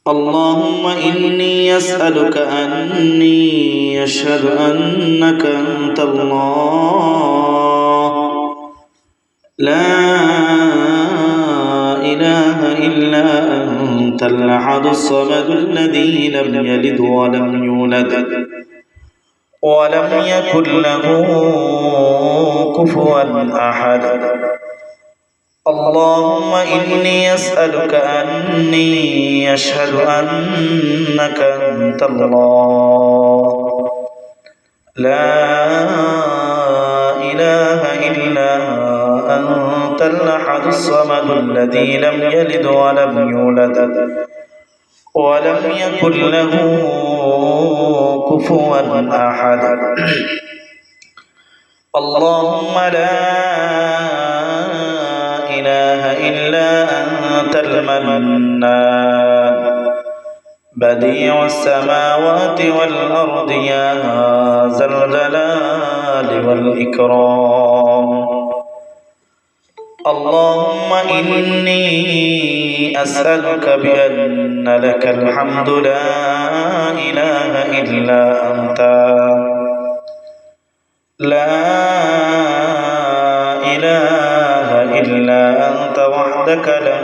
اللهم إني أسألك أني أشهد أنك أنت الله لا إله إلا أنت الأحد الصمد الذي لم يلد ولم يولد ولم يكن له كفوا أحد. اللهم إني أسألك أني أشهد أنك أنت الله لا إله إلا أنت الأحد الصمد الذي لم يلد ولم يولد ولم يكن له كفوا أحد. اللهم لا إله إلا أنت المنان بديع السماوات والأرض يا ذا الجلال والإكرام. اللهم إني أسألك بأن لك الحمد لا إله إلا أنت لا إله إلا أنت وحدك لا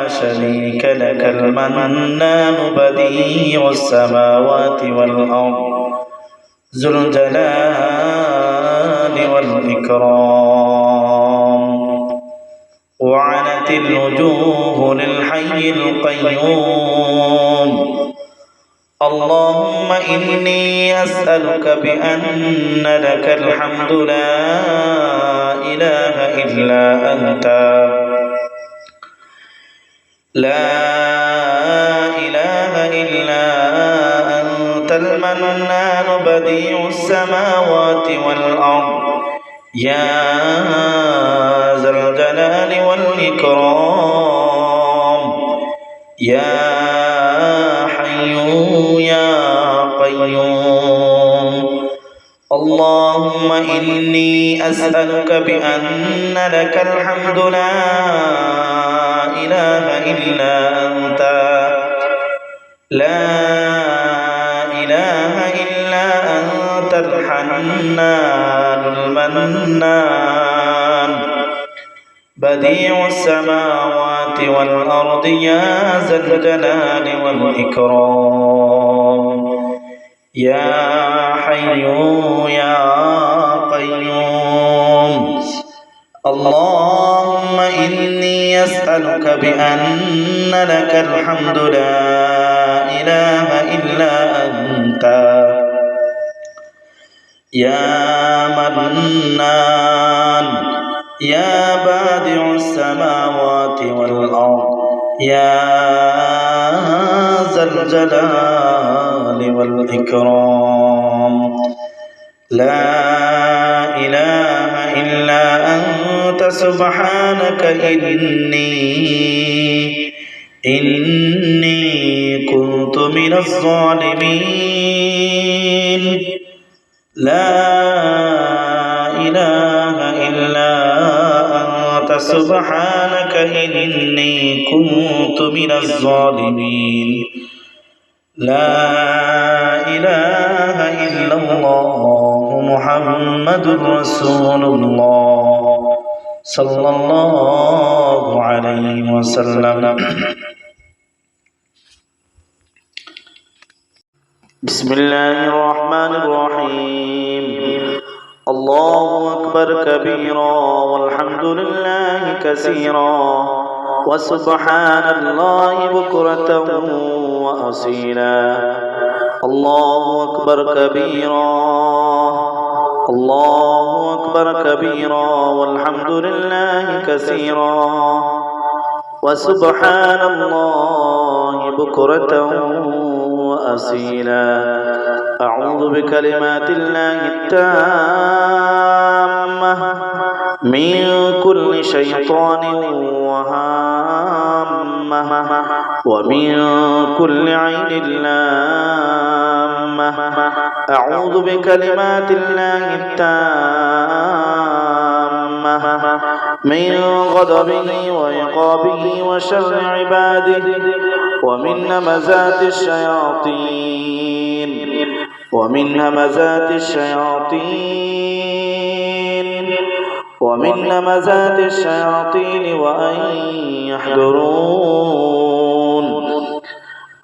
شريك لك المنان بديع السماوات والأرض ذو الجلال والإكرام. وعنت الوجوه للحي القيوم. اللهم إني أسألك بأن لك الحمد لا إله إلا أنت لا إله إلا أنت المنان بديع السماوات والأرض يا ذا الجلال والإكرام. يا حي يا قيوم. اللهم إني أسألك بأن لك الحمد لا إله إلا أنت لا إله إلا أنت الحنان المنان بديع السماوات والأرض يا ذا الجلال والإكرام. يا حي يا قيوم. اللهم إني أسألك بأن لك الحمد لا إله إلا أنت يا منان يا بادع السماوات والأرض يا ذا الجلال والإكرام. لا إله إلا أنت سبحانك إني كنت من الظالمين. لا إله إلا أنت سبحانك إني كنت من الظالمين. لا إله إلا الله محمد رسول الله صلى الله عليه وسلم. بسم الله الرحمن الرحيم. الله أكبر كبيرا والحمد لله كثيرا وسبحان الله بكرة وأصيلا. الله أكبر كبيرا الله أكبر كبيرا والحمد لله كثيرا وسبحان الله بكرة وأصيلا. أعوذ بكلمات الله التامة من كل شيطان وهامة ومن كل عين لامة. أعوذ بكلمات الله التامة من غضبه وعقابه وشر عباده ومن همزات الشياطين وأن يحضرون.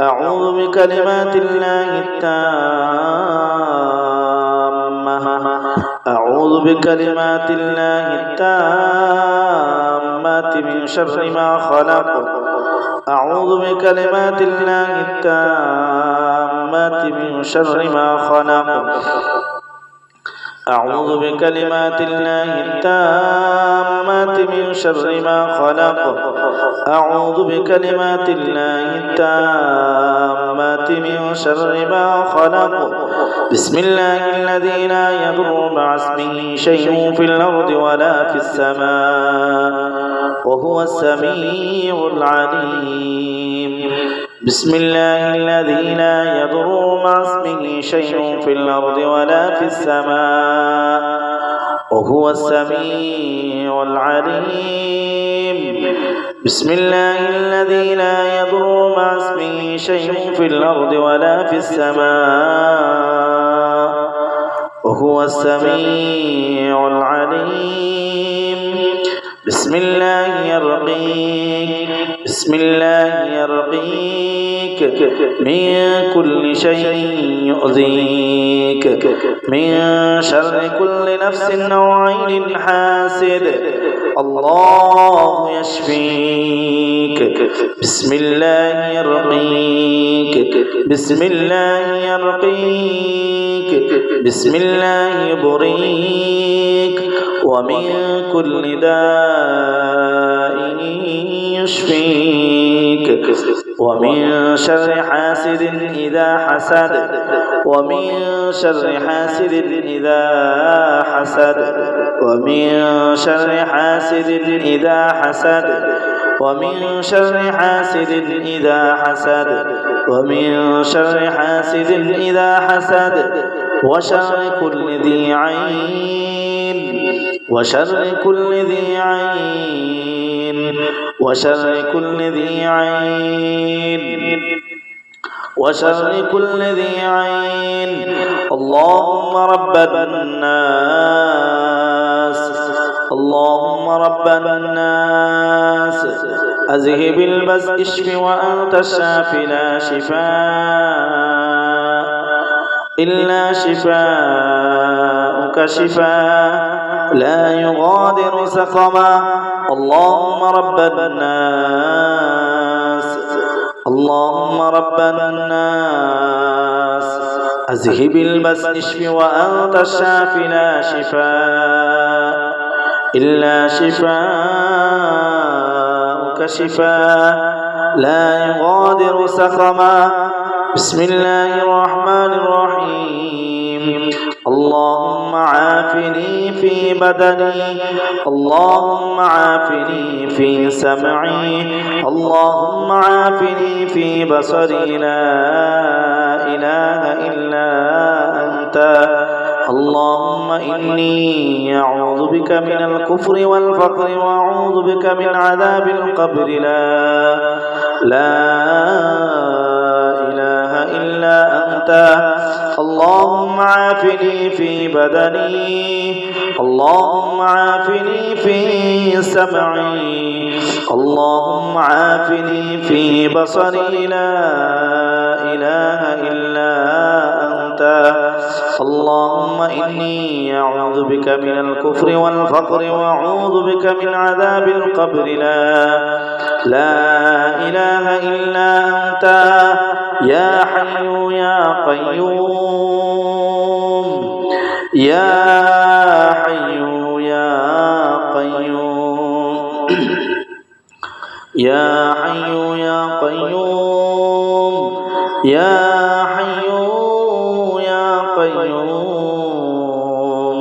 أعوذ بكلمات الله التامات من شر ما خلق. أعوذ بكلمات الله التامات من شر ما خلق. أعوذ بكلمات الله التامات من شر ما خلق. أعوذ بكلمات الله التامات من شر ما خلق. بسم الله الذي لا يضر مع اسمه شيء في الأرض ولا في السماء وهو السميع العليم. بسم الله الذي لا يضر مع اسمه شيء في الأرض ولا في السماء وهو السميع العليم. بسم الله الذي لا يضر مع اسمه شيء في الأرض ولا في السماء وهو السميع العليم. بسم الله يرقيك من كل شيء يؤذيك من شر كل نفس أو عين حاسد الله يشفيك. بسم الله يبريك ومن كل داء يشفيك. ومن شر حاسد إذا حسد ومن شر حاسد إذا حسد وشر كل ذي عين اللهم رب الناس أذهب البأس اشف وأنت الشافي لا شفاء إلا شفاءك شفاء لا يغادر سقما. اللهم رب الناس أذهب البأس اشف وأنت الشافي لا شفاء إلا شفاءك شفاء لا يغادر سقما. بسم الله الرحمن الرحيم. اللهم عافني في بدني اللهم عافني في سمعي اللهم عافني في بصري لا إله إلا أنت. اللهم إني أعوذ بك من الكفر والفقر وأعوذ بك من عذاب القبر لا إله إلا أنت. اللهم عافني في بدني اللهم عافني في سمعي اللهم عافني في بصري لا إله إلا أنت. اللهم إني أعوذ بك من الكفر والفقر وأعوذ بك من عذاب القبر لا إله إلا أنت. يا حي يا قيوم يا حي يا قيوم يا حي يا قيوم يا حي يا قيوم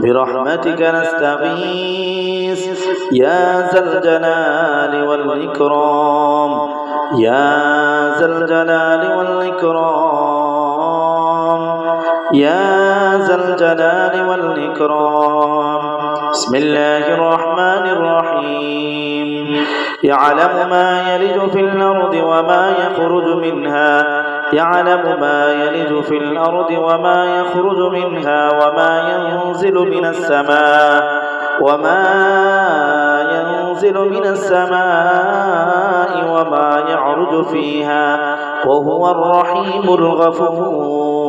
برحمتك نستغيث يا ذا الجلال والإكرام يا ذا الجلال والإكرام يا ذا الجلال والإكرام. بسم الله الرحمن الرحيم يعلم ما يلج في الأرض وما يخرج منها يعلم ما يلج في الأرض وما يخرج منها وما ينزل من السماء وما يعرج فيها وهو الرحيم الغفور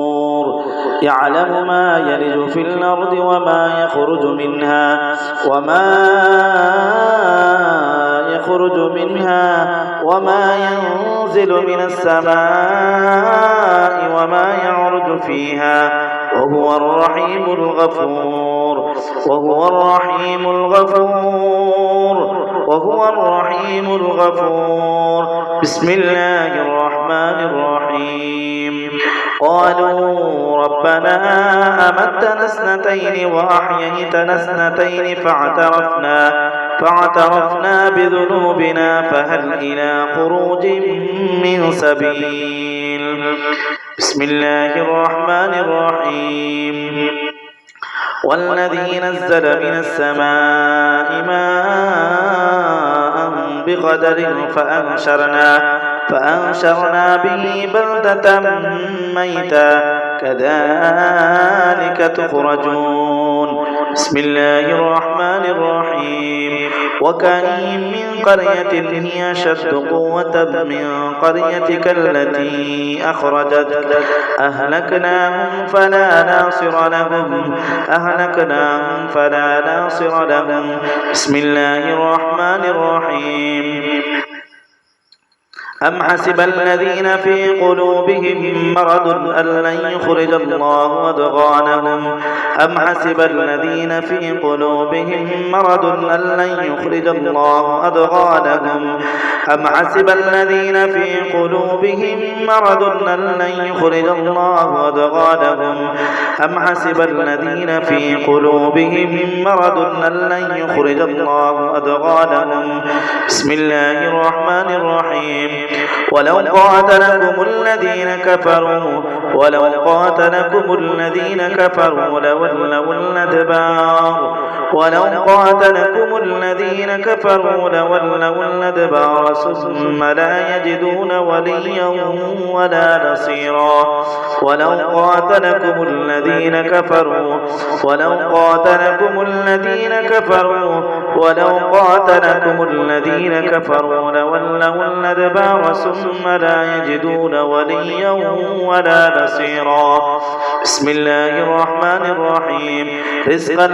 يعلم ما يلج في الأرض وما يخرج منها وما ينزل من السماء وما يعرج فيها وهو الرحيم الغفور بسم الله الرحمن الرحيم قالوا ربنا أمتنا اثنتين وأحييتنا اثنتين فاعترفنا بذنوبنا فهل إلى خروج من سبيل بسم الله الرحمن الرحيم والذي نزل من السماء ماء بقدر فأنشرنا به بلدة ميتا كذلك تخرجون بسم الله الرحمن الرحيم وكأين من قرية هي أشد قوة من قريتك التي أخرجتك أهلكناهم فلا ناصر لهم بسم الله الرحمن الرحيم أم حسب الذين في قلوبهم مرض أن لن يخرج الله أضغانهم بسم الله الرحمن الرحيم ولو قاتلكم الذين كفروا لولوا الأدبار ثم لا يجدون وليا ولا نصيرا ولو قاتلكم الذين كفروا لولوا الأدبار ثم لا يجدون وليا ولا نصيرا بسم الله الرحمن الرحيم رزقا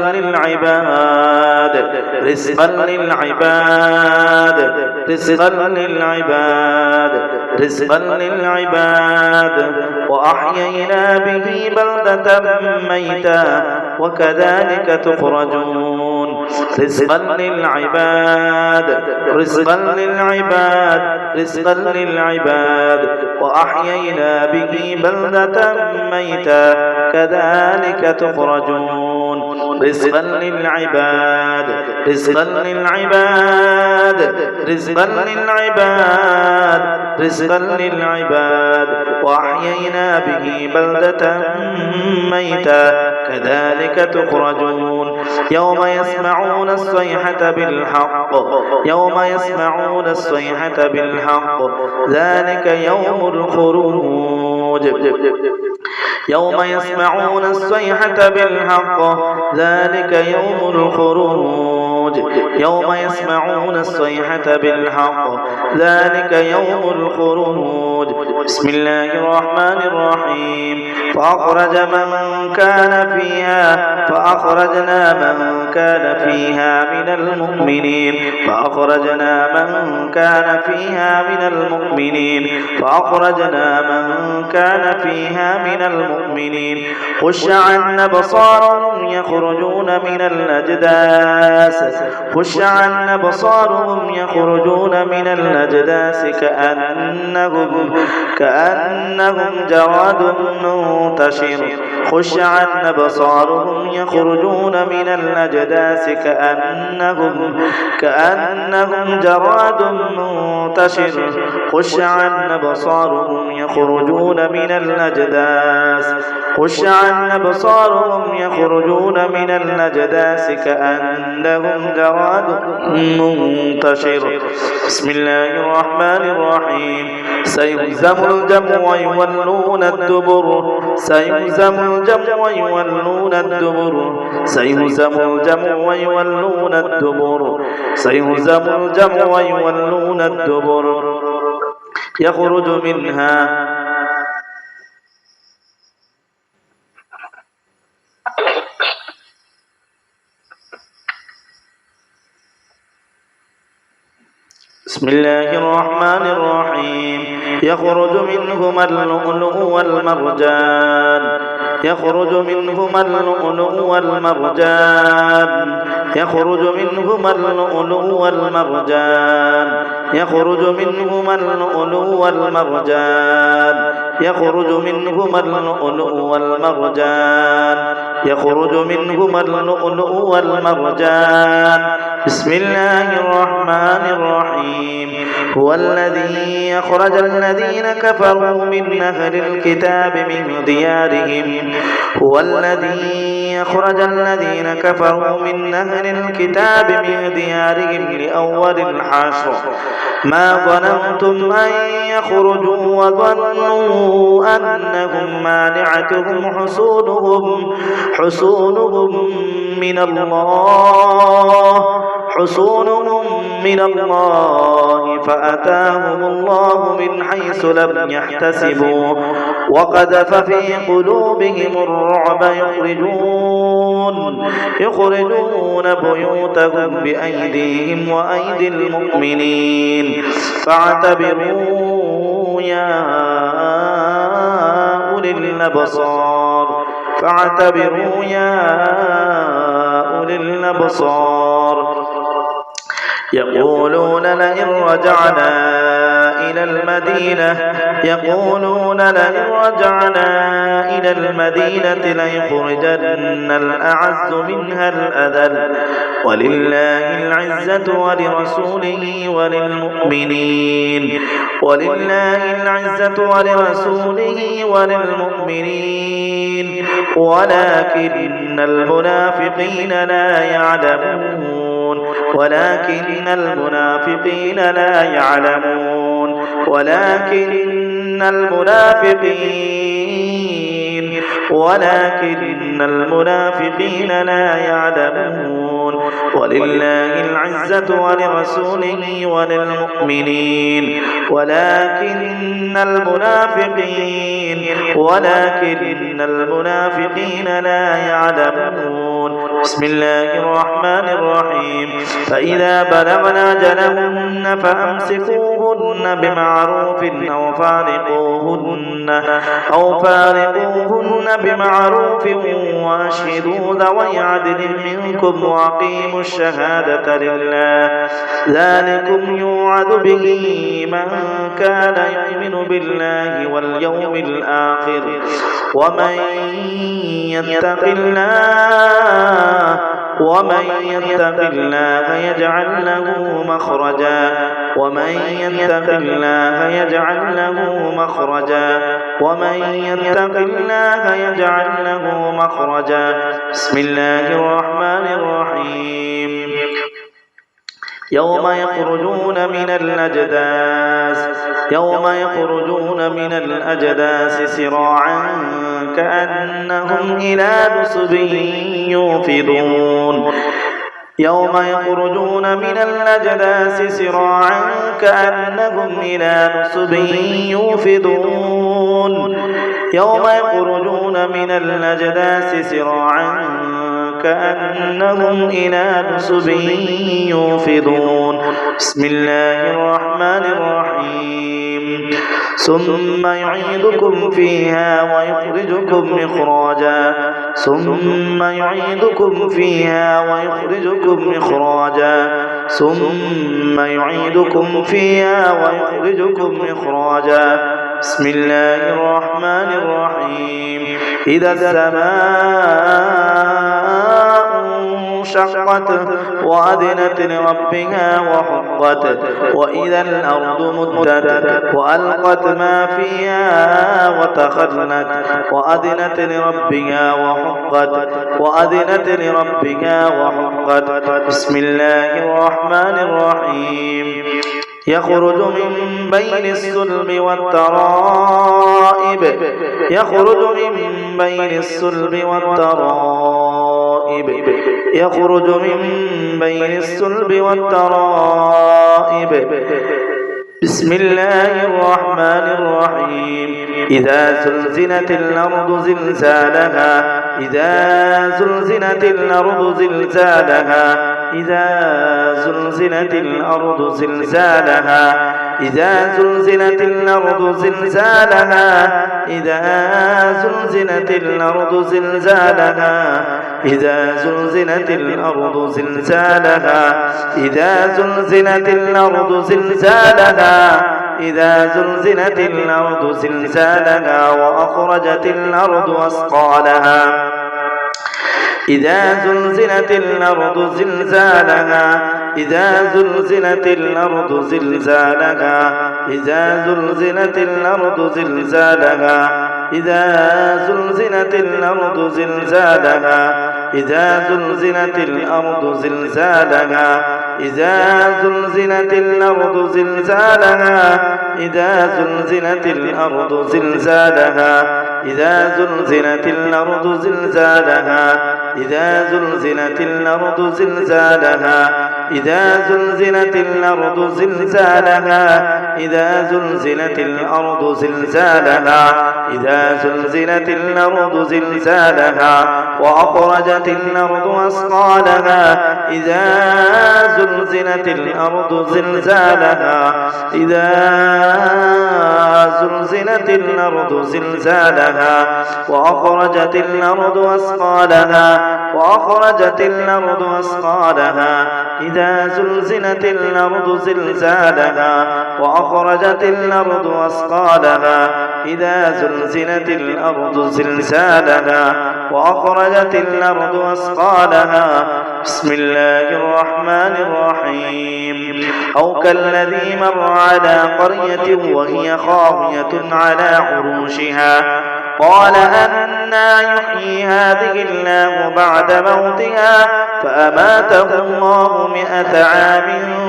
للعباد وأحيينا به بلدة ميتا وكذلك تخرجون رزقا للعباد وأحيينا به بلدة ميتا كذلك تخرجون رزقا للعباد وأحيينا به بلدة ميتا كذلك تخرجون يوم يسمعون الصيحة بالحق ذلك يوم الخروج يوم يسمعون الصيحة بالحق ذلك يوم الخروج بسم الله الرحمن الرحيم فأخرجنا من كان فيها من المؤمنين خش عن أبصارهم يخرجون من الأجداث كأنهم جراد منتشر خش عن أبصارهم يخرجون من الأجداث كأنهم جراد منتشر خش عن أبصارهم يخرجون من الأجداث الناس خش عن أبصارهم يخرجون من الأجداث كأنهم جراد منتشر. بسم الله الرحمن الرحيم. سيهزم الجمع ويولون الدبر سيهزم الجمع ويولون الدبر سيهزم الجمع ويولون الدبر سيهزم الجمع ويولون الدبر يخرج منها بسم الله الرحمن الرحيم. يخرج منهما اللؤلؤ والمرجان يخرج منهما اللؤلؤ والمرجان يخرج منهما اللؤلؤ والمرجان يخرج منهما اللؤلؤ والمرجان يخرج منهما اللؤلؤ والمرجان يخرج منهما اللؤلؤ والمرجان. بسم الله الرحمن الرحيم. هو الذي أخرج الذين كفروا من أهل الكتاب من ديارهم هو الذي أخرج الذين كفروا من أهل الكتاب من ديارهم لأول الحشر ما ظننتم أن يخرجوا وظنوا أنهم مانعتهم حصونهم من الله فأتاهم الله من حيث لم يحتسبوا وقذف في قلوبهم الرعب يخرجون بيوتهم بأيديهم وأيدي المؤمنين فاعتبروا يا أولي الأبصار يقولون لئن رجعنا إلى المدينة ليخرجن الأعز منها الأذل ولله العزة ولرسوله وللمؤمنين ولكن المنافقين لا يعلمون ولكن المنافقين لا يعلمون ولله العزة ولرسوله وللمؤمنين ولكن المنافقين لا يعلمون. بسم الله الرحمن الرحيم. فإذا بلغن أجلهن فأمسكوهن بمعروف أو فارقوهن بمعروف وأشهدوا ذوي عدل منكم وأقيموا الشهادة لله ذلكم يوعظ به من كان يؤمن بالله واليوم الآخر ومن يتق الله يجعل له مخرجا بسم الله الرحمن الرحيم. يوم يخرجون من الأجداث سراعا كأنهم إلى نصب يوفضون يوم يخرجون من الأجداث سراعا كأنهم إلى نصب يوفضون يوم يخرجون من الأجداث سراعا كأنهم إلى نصب يوفضون. بسم الله الرحمن الرحيم. ثم يعيدكم فيها ويخرجكم إخراجا ثم يعيدكم فيها ويخرجكم إخراجا بسم الله الرحمن الرحيم. إذا السماء انشقت وأذنت لربها وحقت وإذا الأرض مدت وألقت ما فيها وتخلت وأذنت لربها وحقت وأذنت لربها وحقت. بسم الله الرحمن الرحيم. يخرج من بين الصلب والترائب يخرج من بين الصلب والترائب يخرج من بين الصلب والترائب. بسم الله الرحمن الرحيم. إذا زلزلت الأرض زلزالها إذا زلزلت الأرض زلزالها إذا زلزلت الأرض زلزالها إذا زلزلت الأرض زلزالها إذا زلزلت الأرض زلزالها إذا زلزلت الأرض زلزالها إذا زلزلت الأرض زلزالها إذا زلزلت الأرض زلزالها وأخرجت الأرض أثقالها إذا زلزلت الأرض زلزالها إذا زلزلت الأرض زلزالها إذا زلزلت الأرض زلزالها إذا زلزلت الأرض زلزالها إذا زلزلت الأرض زلزالها إذا زلزلت الأرض زلزالها إذا زلزلت الأرض زلزالها إذا زلزلت الأرض زلزالها إذا زلزلت الأرض زلزالها إذا زلزلت الأرض زلزالها إذا زلزلت الأرض زلزالها إذا زلزلت الأرض زلزالها وأخرجت الأرض أثقالها إذا زلزلت الأرض زلزالها إذا زلزلت الأرض زلزالها وأخرجت الأرض أثقالها وأخرجت الأرض أثقالها إذا زلزلت الأرض زلزالها وأخرجت الأرض أثقالها إذا زلزلت الأرض زلزالها وأخرجت الأرض أثقالها. بسم الله الرحمن الرحيم. أو كالذي مر على قرية وهي خاوية على عروشها قال أنى يحيي هذه الله بعد موتها فأماته الله 100 عام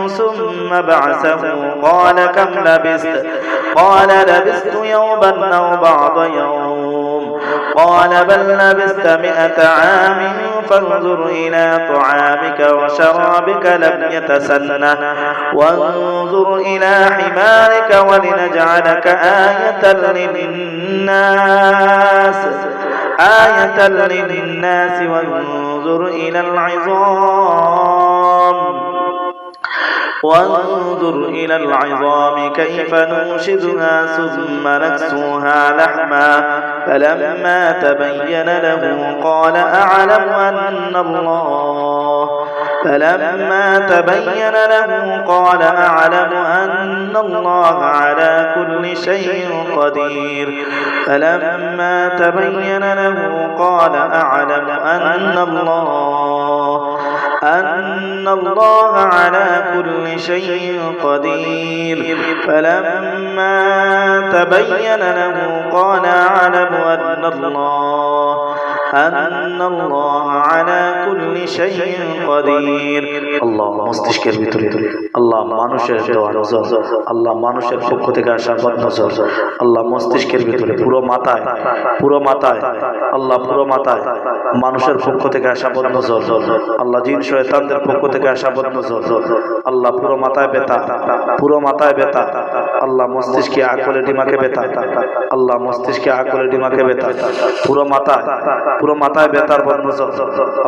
ثم بعثه قال كم لبثت قال لبثت يوما أو بعض يوم قال بل لبثت 100 عام فانظر إلى طعامك وشرابك لم يتسنه وانظر إلى حمارك ولنجعلك آية للناس وانظر إلى العظام كيف ننشدها ثم نكسوها لحما فلما تبين له قال أعلم أن الله على كل شيء قدير فلما تبين له قال أعلم أن الله على كل شيء قدير فلما تبين له قال أعلم أن الله على كل شيء قدير. الله মস্তিষ্কের ভিতরে আল্লাহ মানুষের দেওয়া নজর আল্লাহ মানুষের পক্ষ থেকে আসা বদনজর আল্লাহ মস্তিষ্কের ভিতরে পুরো মাথায় আল্লাহ পুরো মাথায় মানুষের পক্ষ থেকে আসা বদনজর আল্লাহ জিন শয়তানদের পক্ষ থেকে আসা বদনজর আল্লাহ পুরো মাথায় ব্যথা আল্লাহ মস্তিষ্কে আকলে ডিমাকে ব্যথা আল্লাহ মস্তিষ্কে আকলে ডিমাকে ব্যথা পুরো মাথায় ব্যথার বদনজর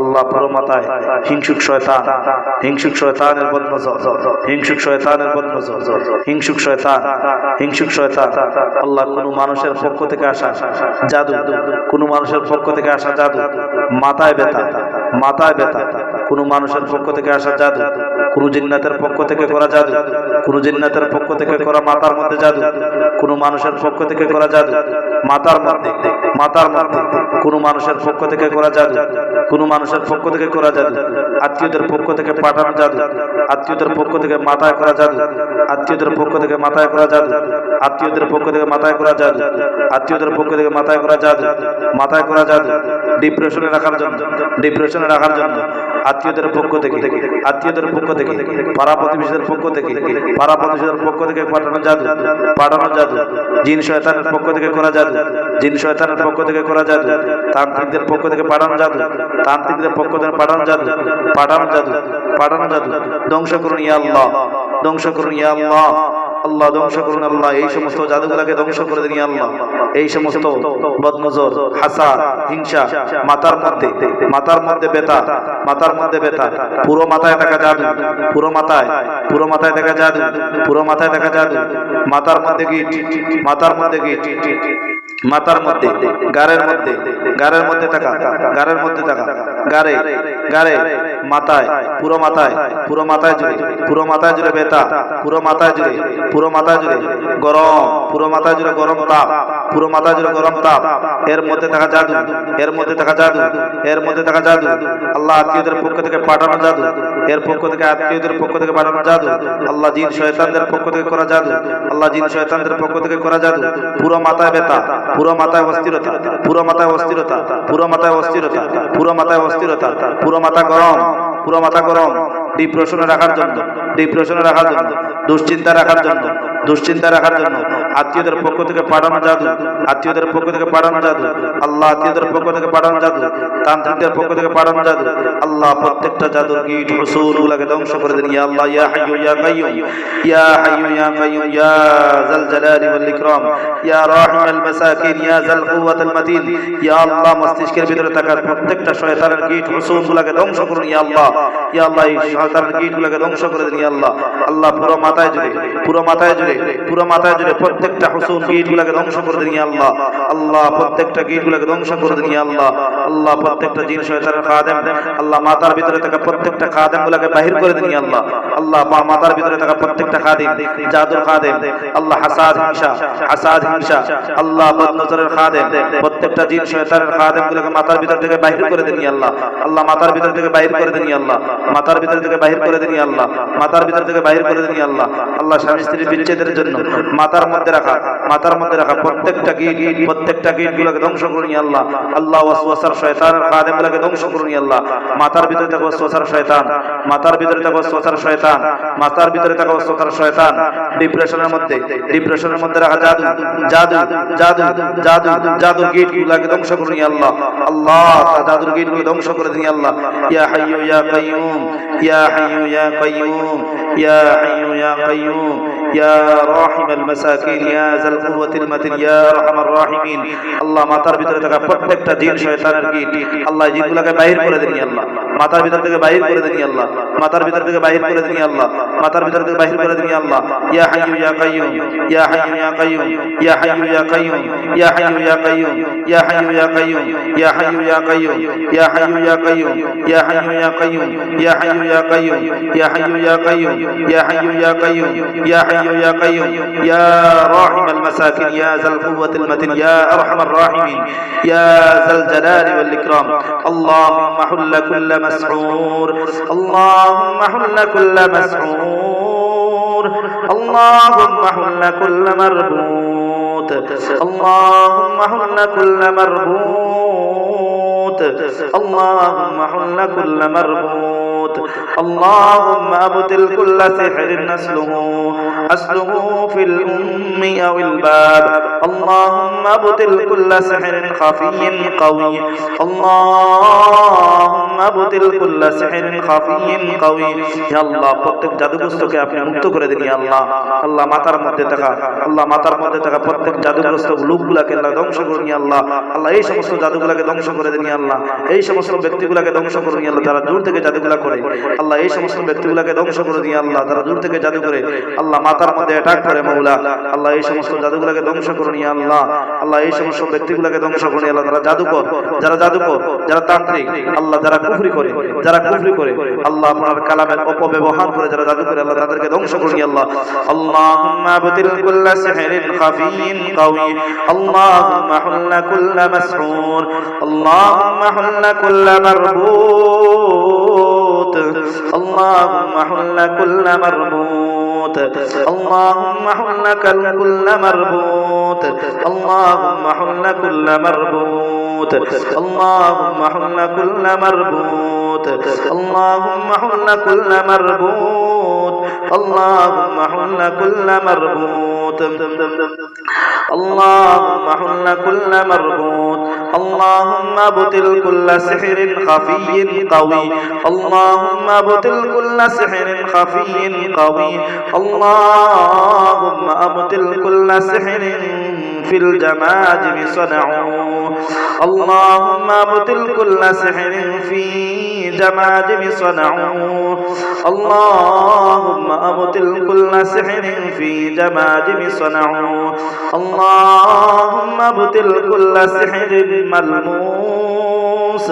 আল্লাহ পুরো মাথায় হিংসুক শয়তানের বদনজর আল্লাহ কোন মানুষের পক্ষ থেকে আসা জাদু মাথায় ব্যথা কোনো মানুষের পক্ষ থেকে আসা জাদু, কোনো জিন্নাতের পক্ষ থেকে করা জাদু, কোনো জিন্নাতের পক্ষ থেকে করা মাথার মধ্যে জাদু, কোনো মানুষের পক্ষ থেকে করা জাদু মাথার মধ্যে, কোনো মানুষের পক্ষ থেকে করা জাদু, কোনো মানুষের পক্ষ থেকে করা জাদু, আত্মীয়দের পক্ষ থেকে পাঠানো জাদু, আত্মীয়দের পক্ষ থেকে মাথায় করা জাদু, আত্মীয়দের পক্ষ থেকে মাথায় করা জাদু, আত্মীয়দের পক্ষ থেকে মাথায় করা জাদু, আত্মীয়দের পক্ষ থেকে মাথায় করা জাদু, মাথায় করা জাদু, ডিপ্রেশনে রাখার জন্য, ডিপ্রেশনে রাখার জন্য আত্মীয়দের পক্ষ থেকে, আত্মীয়দের পক্ষ থেকে, পাড়া প্রতিবেশীদের পক্ষ থেকে, পাড়া প্রতিবেশীদের পক্ষ থেকে পাঠানো জাদু, পাঠানো জাদু, জিন শয়তানের পক্ষ থেকে করা জাদু, জিন শয়তানের পক্ষ থেকে করা জাদু, তান্ত্রিকদের পক্ষ থেকে পাঠানো জাদু, তান্ত্রিকদের পক্ষ থেকে পাঠানো জাদু, পাঠানো জাদু, পাঠানো জাদু, ধ্বংস করুন ইয়া আল্লাহ, ধ্বংস করুন ইয়া আল্লাহ, আল্লাহ ধ্বংস করুন আল্লাহ, এই সমস্ত জাদুগুলাকে ধ্বংস করে দিন আল্লাহ, এই সমস্ত বদনজর, হাসাদ, হিংসা, মাথার মধ্যে, মাথার মধ্যে ব্যথা, মাথার মধ্যে ব্যথা, পুরো মাথায় থাকা জাদু, পুরো মাথায়, পুরো মাথায় থাকা জাদু, পুরো মাথায় থাকা জাদু, মাথার মধ্যে গিট, মাথার মধ্যে গিট, মাথার মধ্যে, গাড়ের মধ্যে, গাড়ের মধ্যে থাকা, গাড়ের মধ্যে থাকা, গাড়ে, গাড়ে, মাথায়, পুরো মাথায়, পুরো মাথায় জুড়ে, পুরো মাথায় জুড়ে ব্যথা, পুরো মাথায় জুড়ে, পুরো মাথায় জুড়ে গরম, পুরো মাথায় জুড়ে গরম তাপ, পুরো মাথায় জুড়ে গরম তাপ, এর মধ্যে থাকা জাদু, এর মধ্যে থাকা জাদু, এর মধ্যে থাকা জাদু, আল্লাহ আত্মীয়দের পক্ষ থেকে পাঠানো জাদু, এর পক্ষ থেকে আত্মীয়দের পক্ষ থেকে পাঠানো জাদু, আল্লাহ জিন শয়তানদের পক্ষ থেকে করা জাদু, আল্লাহ জিন শয়তানদের পক্ষ থেকে করা জাদু, পুরো মাথায় ব্যথা, পুরো মাথায় অস্থিরতা, পুরো মাথায় অস্থিরতা, পুরো মাথায় অস্থিরতা, পুরো মাথায় অস্থিরতা, পুরো মাথা গরম, পুরো মাথা গরম, ডিপ্রেশনে রাখার জন্য, ডিপ্রেশনে রাখার জন্য, দুশ্চিন্তা রাখার জন্য, দুশ্চিন্তা রাখার জন্য আত্মীয়দের পক্ষ থেকে পাঠানো জাদু, আত্মীয়দের পক্ষ থেকে পাঠানো জাদু, আল্লাহ আত্মীয়দের পক্ষ থেকে পাঠানো জাদু, তান্ত্রিকদের পক্ষ থেকে পাঠানো জাদু, আল্লাহ প্রত্যেকটা জাদুর কীট হুসুলগুলোকে ধ্বংস করে দিন ইয়া আল্লাহ, ইয়া হাইয়্যু ইয়া কাইয়্যুম, ইয়া হাইয়্যু ইয়া কাইয়্যুম, ইয়া যাল জালালি ওয়াল ইকরাম, ইয়া রাহিমাল মাসাকিন, ইয়া যাল কুওয়াতিল মাতিন, ইয়া আল্লাহ মস্তিষ্কের ভিতরে থাকা প্রত্যেকটা শয়তানের কীট হুসুলগুলোকে ধ্বংস করুন ইয়া আল্লাহ, ইয়া আল্লাহ এই শয়তানের কীটগুলোকে ধ্বংস করে দিন ইয়া আল্লাহ, আল্লাহ পুরো মাথায় জুড়ে, পুরো মাথায় জুড়ে, পুরো মাথায় জুড়ে প্রত্যেকটা হুসুল কীটগুলোকে ধ্বংস করে দিন ইয়া আল্লাহ, আল্লাহ প্রত্যেকটা কীটগুলোকে ধ্বংস করে দিন ইয়া আল্লাহ, আল্লাহ প্রত্যেকটা জিন শয়তানের খাদেম, আল্লাহ মাথার ভিতরে থাকা প্রত্যেকটা খাদেমগুলোকে বাহির করে দিন ইয়া আল্লাহ, আল্লাহ মাথার ভিতরে থাকা প্রত্যেকটা খাদেম, জাদুর খাদেম, আল্লাহ হাসাদ হিংসা, হাসাদ হিংসা, আল্লাহ বদনজরের খাদেম, প্রত্যেকটা জিন শয়তানের খাদেমগুলোকে মাথার ভিতর থেকে বাহির করে দিন ইয়া আল্লাহ, আল্লাহ মাথার ভিতর থেকে বাহির করে দিন ইয়া আল্লাহ, মাথার ভিতর থেকে বাহির করে দিন ইয়া আল্লাহ, মাথার ভিতর থেকে বাহির করে দিন ইয়া আল্লাহ, আল্লাহ স্বামী স্ত্রীর বিচ্ছেদের জন্য মাথার মধ্যে রাখা, মাথার মধ্যে রাখা প্রত্যেকটা গীট, প্রত্যেকটা গীটগুলোকে ধ্বংস করুন ইয়া আল্লাহ, আল্লাহ ওয়াসওয়াসার শয়তানের খাদেমগুলোকে ধ্বংস করুন ইয়া আল্লাহ, মাথার ভিতরে থাকা ওয়াসওয়াসার শয়তান, মাথার ভিতরে থাকা ওয়াসওয়াসার শয়তান, মাথার ভিতরে থাকা ওয়াসওয়াসার শয়তান, ডিপ্রেশনের মধ্যে, ডিপ্রেশনের মধ্যে রাখা জাদু, জাদু, জাদু, জাদু, জাদুর গীটগুলোকে ধ্বংস করুন ইয়া আল্লাহ, আল্লাহ জাদুর গীটগুলো ধ্বংস করে দিন ইয়া আল্লাহ, ইয়া হাইয়্যু ইয়া কাইয়্যুম, ইয়া হাইয়্যু ইয়া কাইয়্যুম, ইয়া হাইয়্যু ইয়া কাইয়্যুম, ইয়া রাহিমাল মাসাকিন, ইয়া যাল কুওয়াতিল মাতিন, ইয়া আরহামার রাহিমিন, আল্লাহ মাথার ভিতরে থাকা প্রত্যেকটা জিন শয়তানের কীট, আল্লাহ এই জিনগুলোকে বাহির করে দিন ইয়া আল্লাহ, মাথার ভিতর থেকে বাহির করে দিন ইয়া আল্লাহ, মাথার ভিতর থেকে বাহির করে দিন ইয়া আল্লাহ, মাথার ভিতর থেকে বাহির করে দিন ইয়া আল্লাহ, ইয়া হাইয়্যু ইয়া কাইয়্যুম, ইয়া হাইয়্যু ইয়া কাইয়্যুম, ইয়া হাইয়্যু ইয়া কাইয়্যুম, ইয়া হাইয়্যু ইয়া কাইয়্যুম, ইয়া হাইয়্যু ইয়া কাইয়্যুম, ইয়া হাইয়্যু ইয়া কাইয়্যুম, ইয়া হাইয়্যু ইয়া কাইয়্যুম, ইয়া হাইয়্যু ইয়া কাইয়্যুম, ইয়া হাইয়্যু ইয়া কাইয়্যুম, ইয়া হাইয়্যু ইয়া কাইয়্যুম, ইয়া হাইয়্যু ইয়া কাইয়্যুম, ইয়া হাইয়্যু ইয়া কাইয়্যুম, ইয়া রাহিমাল মাসাকিন, ইয়া যাল কুওয়াতিল মাতিন, ইয়া আরহামার রাহিমিন, ইয়া যাল জালালি ওয়াল ইকরাম, আল্লাহুম্মা হুল্লা কুল্লা মাসউর, আল্লাহুম্মা হুল্লা কুল্লা মাসউর, আল্লাহুম্মা হুল্লা কুল্লা মারবুত, আল্লাহুম্মা হুল্লা কুল্লা মারবুত, আল্লাহুম্মা হুল্লা কুল্লা মারবুত, اللهم أبطل كل سحر أصله في الأم أو الباب، اللهم أبطل كل سحر خفي قوي، اللهم أبطل كل سحر خفي قوي। يا الله প্রত্যেক জাদুগ্রস্তকে আপনি মুক্ত করে দিন ইয়া আল্লাহ, আল্লাহ মাথার মধ্যে থাকা, আল্লাহ মাথার মধ্যে থাকা প্রত্যেক জাদুগ্রস্ত লোকগুলোকে আল্লাহ ধ্বংস করুন ইয়া আল্লাহ, আল্লাহ এই সমস্ত জাদুগুলোকে ধ্বংস করে দিন ইয়া আল্লাহ, এই সমস্ত ব্যক্তিগুলোকে ধ্বংস করুন ইয়া আল্লাহ যারা দূর থেকে জাদুগুলো করে, আল্লাহ এই সমস্ত ব্যক্তিগুলোকে ধ্বংস করে দিন আল্লাহ যারা দূর থেকে জাদু করে, আল্লাহ মাথার মধ্যে অ্যাটাক করে মাওলা, আল্লাহ এই সমস্ত জাদুগুলোকে ধ্বংস করুন ইয়া আল্লাহ, আল্লাহ এই সমস্ত ব্যক্তিগুলোকে ধ্বংস করুন ইয়া আল্লাহ যারা জাদুকর, যারা জাদুকর, যারা তান্ত্রিক, আল্লাহ যারা কুফরি করে, যারা কুফরি করে, আল্লাহ আপনার কালামের অপব্যবহার করে যারা জাদু করে, আল্লাহ তাদেরকে ধ্বংস করুন আল্লাহ। আল্লাহুম্মা আবতিল কুল্লা সিহরিন খাফিয়্যিন কাওয়ি, আল্লাহুম্মা হুল্লা কুল্লা মাসহুর, আল্লাহুম্মা হুল্লা কুল্লা মারবুত, আল্লাহুম্মা হুল্লা কুল্লা মারবুত, আল্লাহুম্মা হুল্লা কুল্লা মারবুত, আল্লাহুম্মা হুল্লা কুল্লা মারবুত, আল্লাহুম্মা হুল্লা কুল্লা মারবুত, আল্লাহুম্মা হুল্লা কুল্লা মারবুত, আল্লাহুম্মা হুল্লা কুল্লা মারবুত, আল্লাহুম্মা হুল্লা কুল্লা মারবুত, আল্লাহুম্মা আবতিল কুল্লা সিহরিন খাফিয়্যিন কাওয়ি, আল্লাহুম্মা আবতিল কুল্লা সিহরিন খাফিয়্যিন কাওয়ি, আল্লাহুম্মা আবতিল কুল্লা সিহরিন ফিল জামাজিমি সানউ, আল্লাহুম্মা আবতিল কুল্লা সিহরিন ফি জামাজিমি সানউ, আল্লাহুম্মা আবতিল কুল্লা সিহরিন ফি জামাজিমি সানউ, আল্লাহুম্মা আবতিল কুল্লা সিহরিন মালমুস,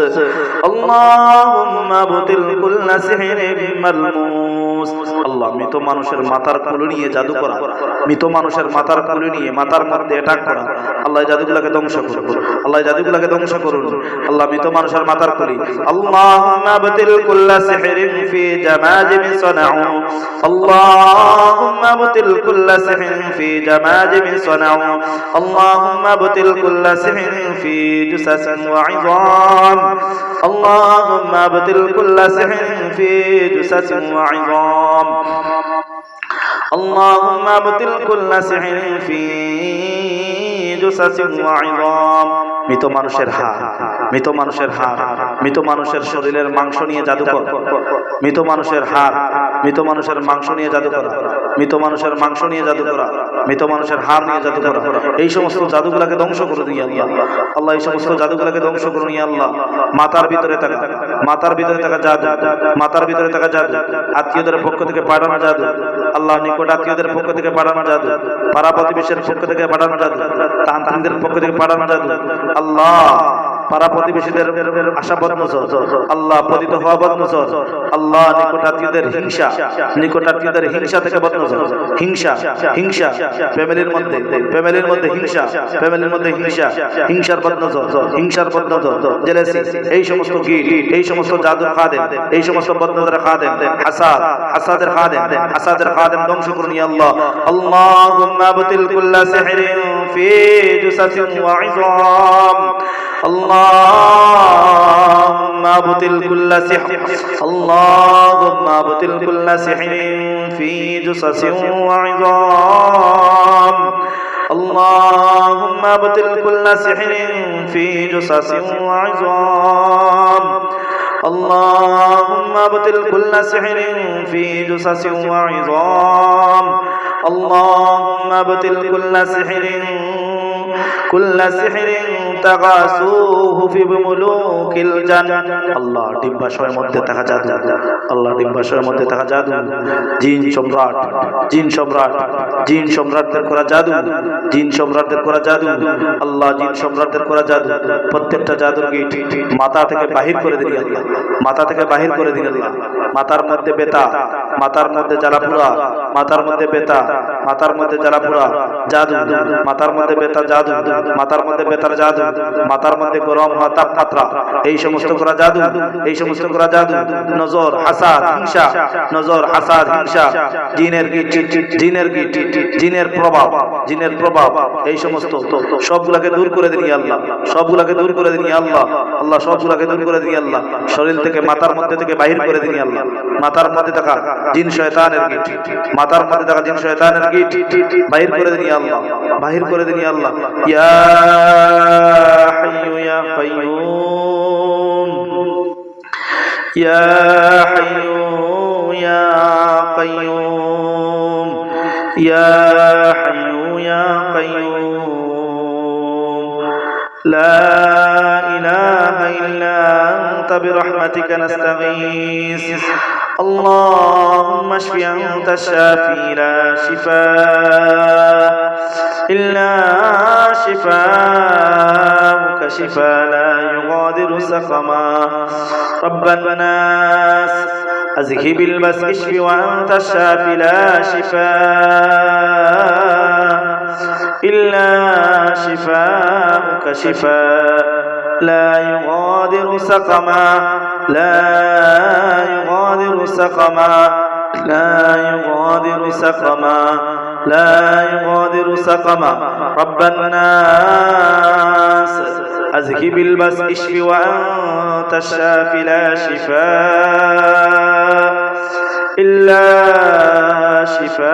আল্লাহুম্মা আবতিল কুল্লা সিহরিন মালমুস। আল্লাহ, মৃত মানুষের মাথার খুলি নিয়ে জাদু করা, মৃত মানুষের মাথার খুলি নিয়ে মাথার মধ্যে অ্যাটাক করা, আল্লাহ জাদুগুলোকে ধ্বংস করুন, আল্লাহ জাদুগুলোকে ধ্বংস করুন। আল্লাহ, মৃত মানুষের মাথার খুলি, আল্লাহুম্মা আবতিল কুল্লা সিহরিন ফি জামাজিমি সানউ, আল্লাহুম্মা আবতিল কুল্লা সিহরিন ফি জামাজিমি সানউ, আল্লাহুম্মা আবতিল কুল্লা সিহরিন ফি জুসাসিন ওয়া ইযাম, আল্লাহুম্মা আবতিল কুল্লা সিহরিন ফি জুসাসিন ওয়া ইযাম, আল্লাহুম্মা আবতিল কুল্লা সিহরিন ফি জুসাসিন ওয়া ইযাম। মৃত মানুষের হাড়, মৃত মানুষের হাড়, মৃত মানুষের শরীরের মাংস নিয়ে জাদু করা, মৃত মানুষের হাড়, মৃত মানুষের মাংস নিয়ে জাদু করা, মৃত মানুষের মাংস নিয়ে জাদু করা, মৃত মানুষের হাড় নিয়ে জাদু করা, এই সমস্ত জাদুগুলোকে ধ্বংস করে দিই আল্লাহ। আল্লাহ, এই সমস্ত জাদুগুলোকে ধ্বংস করুন আল্লাহ। মাথার ভিতরে থাকা, মাথার ভিতরে থাকা জাদু, মাথার ভিতরে থাকা জাদু, আত্মীয়দের পক্ষ থেকে পাঠানো জাদু, আল্লাহ নিকট আত্মীয়দের পক্ষ থেকে পাঠানো জাদু, পাড়া প্রতিবেশীর পক্ষ থেকে পাঠানো জাদু, তান্ত্রিকদের পক্ষ থেকে পাঠানো জাদু, আল্লাহ পাড়া প্রতিবেশীদের আশাবাদ নজর, আল্লাহ পতিত হওয়া বদ নজর, আল্লাহ নিকটাত্মীয়দের হিংসা, নিকটাত্মীয়দের হিংসা থেকে বদ নজর, হিংসা, হিংসা ফ্যামিলির মধ্যে, ফ্যামিলির মধ্যে হিংসা, ফ্যামিলির মধ্যে হিংসা, হিংসার বদ নজর, হিংসার বদ নজর, জেলেসি, এই সমস্ত গীত, এই সমস্ত জাদুর খাদেম, এই সমস্ত বদ নজরের খাদেম, হাসাদ, হাসাদের খাদেম, হাসাদের খাদেম ধ্বংস করুন আল্লাহ। আল্লাহুম্মা আবতিল কুল্লা সিহরিন ফি জুসাসিন ওয়া ইযাম, আল্লাহুম্মা আবতিল কুল্লা সিহরিন, আল্লাহুম্মা আবতিল কুল্লা সিহরিন ফি জুসাসিন ওয়া ইযাম, আল্লাহুম্মা আবতিল কুল্লা সিহরিন ফি জুসাসিন ওয়া ইযাম, আল্লাহুম্মা আবতিল কুল্লা সিহরিন ফি জুসাসিন ওয়া ইযাম, আল্লাহুম্মা আবতিল কুল্লা সিহরিন কুল্লা সিহরিন তাগাসুহু ফি মুলুকিল জান্নাহ। আল্লাহ, ডিম্বাশয়ের মধ্যে থাকা জাদু, আল্লাহ ডিম্বাশয়ের মধ্যে থাকা জাদু, জিন সম্রাট, জিন সম্রাট, জিন সম্রাটদের করা জাদু, জিন সম্রাটদের করা জাদু, আল্লাহ জিন সম্রাটদের করা জাদু, প্রত্যেকটা জাদুর গিট মাথা থেকে বাহির করে দিন আল্লাহ, মাথা থেকে বাহির করে দিন আল্লাহ। মাথার মধ্যে ব্যথা, মাথার মধ্যে জ্বালাপোড়া, মাথার মধ্যে ব্যথা, মাথার মধ্যে জ্বালাপোড়া জাদু, মাথার মধ্যে ব্যথা জাদু, মাথার মধ্যে ব্যথার জাদু, মাথার মধ্যে গরম হওয়া তাপমাত্রা, এই সমস্ত করা জাদু, এই সমস্ত করা জাদু, নজর, হাসাদ, হিংসা, নজর, হাসাদ, হিংসা, জিনের গীত, জিনের গীত, জিনের প্রভাব, জিনের প্রভাব, এই সমস্ত সবগুলাকে দূর করে দিন আল্লাহ, সবগুলাকে দূর করে দিন আল্লাহ, আল্লাহ সবগুলাকে দূর করে দিন আল্লাহ। শরীর থেকে, মাথার মধ্যে থেকে বাহির করে দিন আল্লাহ। মাথার মধ্যে থাকা জিন শয়তানের গীত, মাথার মধ্যে থাকা জিন শয়তানের গীত বাহির করে দিন আল্লাহ, বাহির করে দিন আল্লাহ। ইয়া হাইয়ু ইয়া কাইয়ুম, ইয়া হাইয়ু ইয়া কাইয়ুম, ইয়া হাইয়ু ইয়া কাইয়ুম, লা ইলাহা ইল্লা আনতা বিরহমাতিকা নাস্তাগীস, اللهم اشف أنت الشافي لا شفاء إلا شفاءك شفاء لا يغادر سقما رب الناس أذهب البأس اشف وأنت الشافي لا شفاء إلا شفاءك شفاء لا يغادر سقما لا يغادر سقما لا يغادر سقما لا يغادر سقما رب الناس أذهب البأس اشف وأنت الشافي لا شفاء إلا شفاءك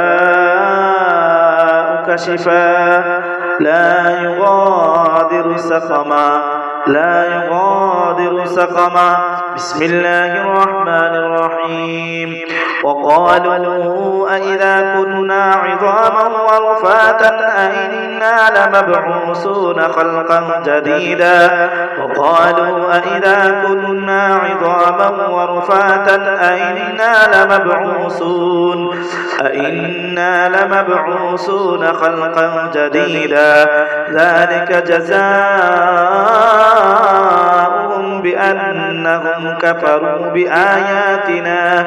شفاء لا يغادر سقما لا يغادر سقما بسم الله الرحمن الرحيم وقالوا أئذا كنا عظاما ورفاتا أئنا لمبعوثون خلقا جديدا وقالوا أئذا كنا عظاما ورفاتا أئنا لمبعوثون خلقا جديدا ذلك جزاؤهم بأنهم كفروا بآياتنا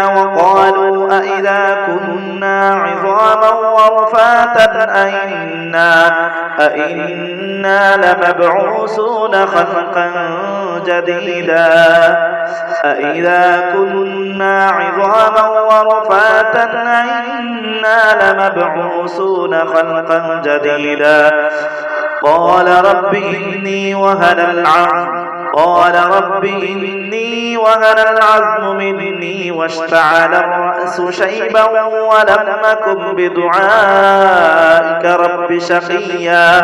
وقالوا أئذا كنا عظاما ورفاتا أئنا لمبعوثون خلقا جديدا أئذا كنا عظاما ورفاتا أئنا لمبعوثون خلقا جديدا قال رب إني وهن العظم مني واشتعل الرأس شيبا ولم أكن بدعائك رب شقيا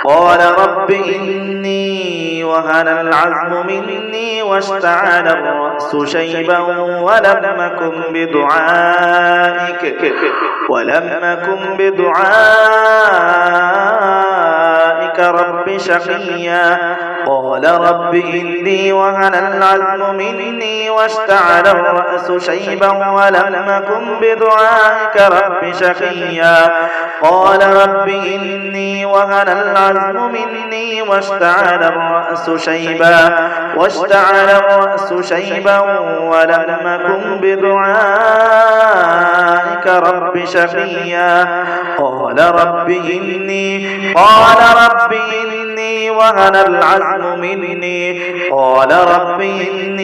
قال رب إني وهن العظم مني واشتعل الرأس شيبا ولم أكن بدعائك رب شقيا قال رب إني وهن العظم مني واشتعل الرأس شيبا ولم أكن بدعائك رب شقيا قال رب إني وهن العظم مني واشتعل الرأس شيبا ولم أكن بدعائك رب شقيا قال رب إني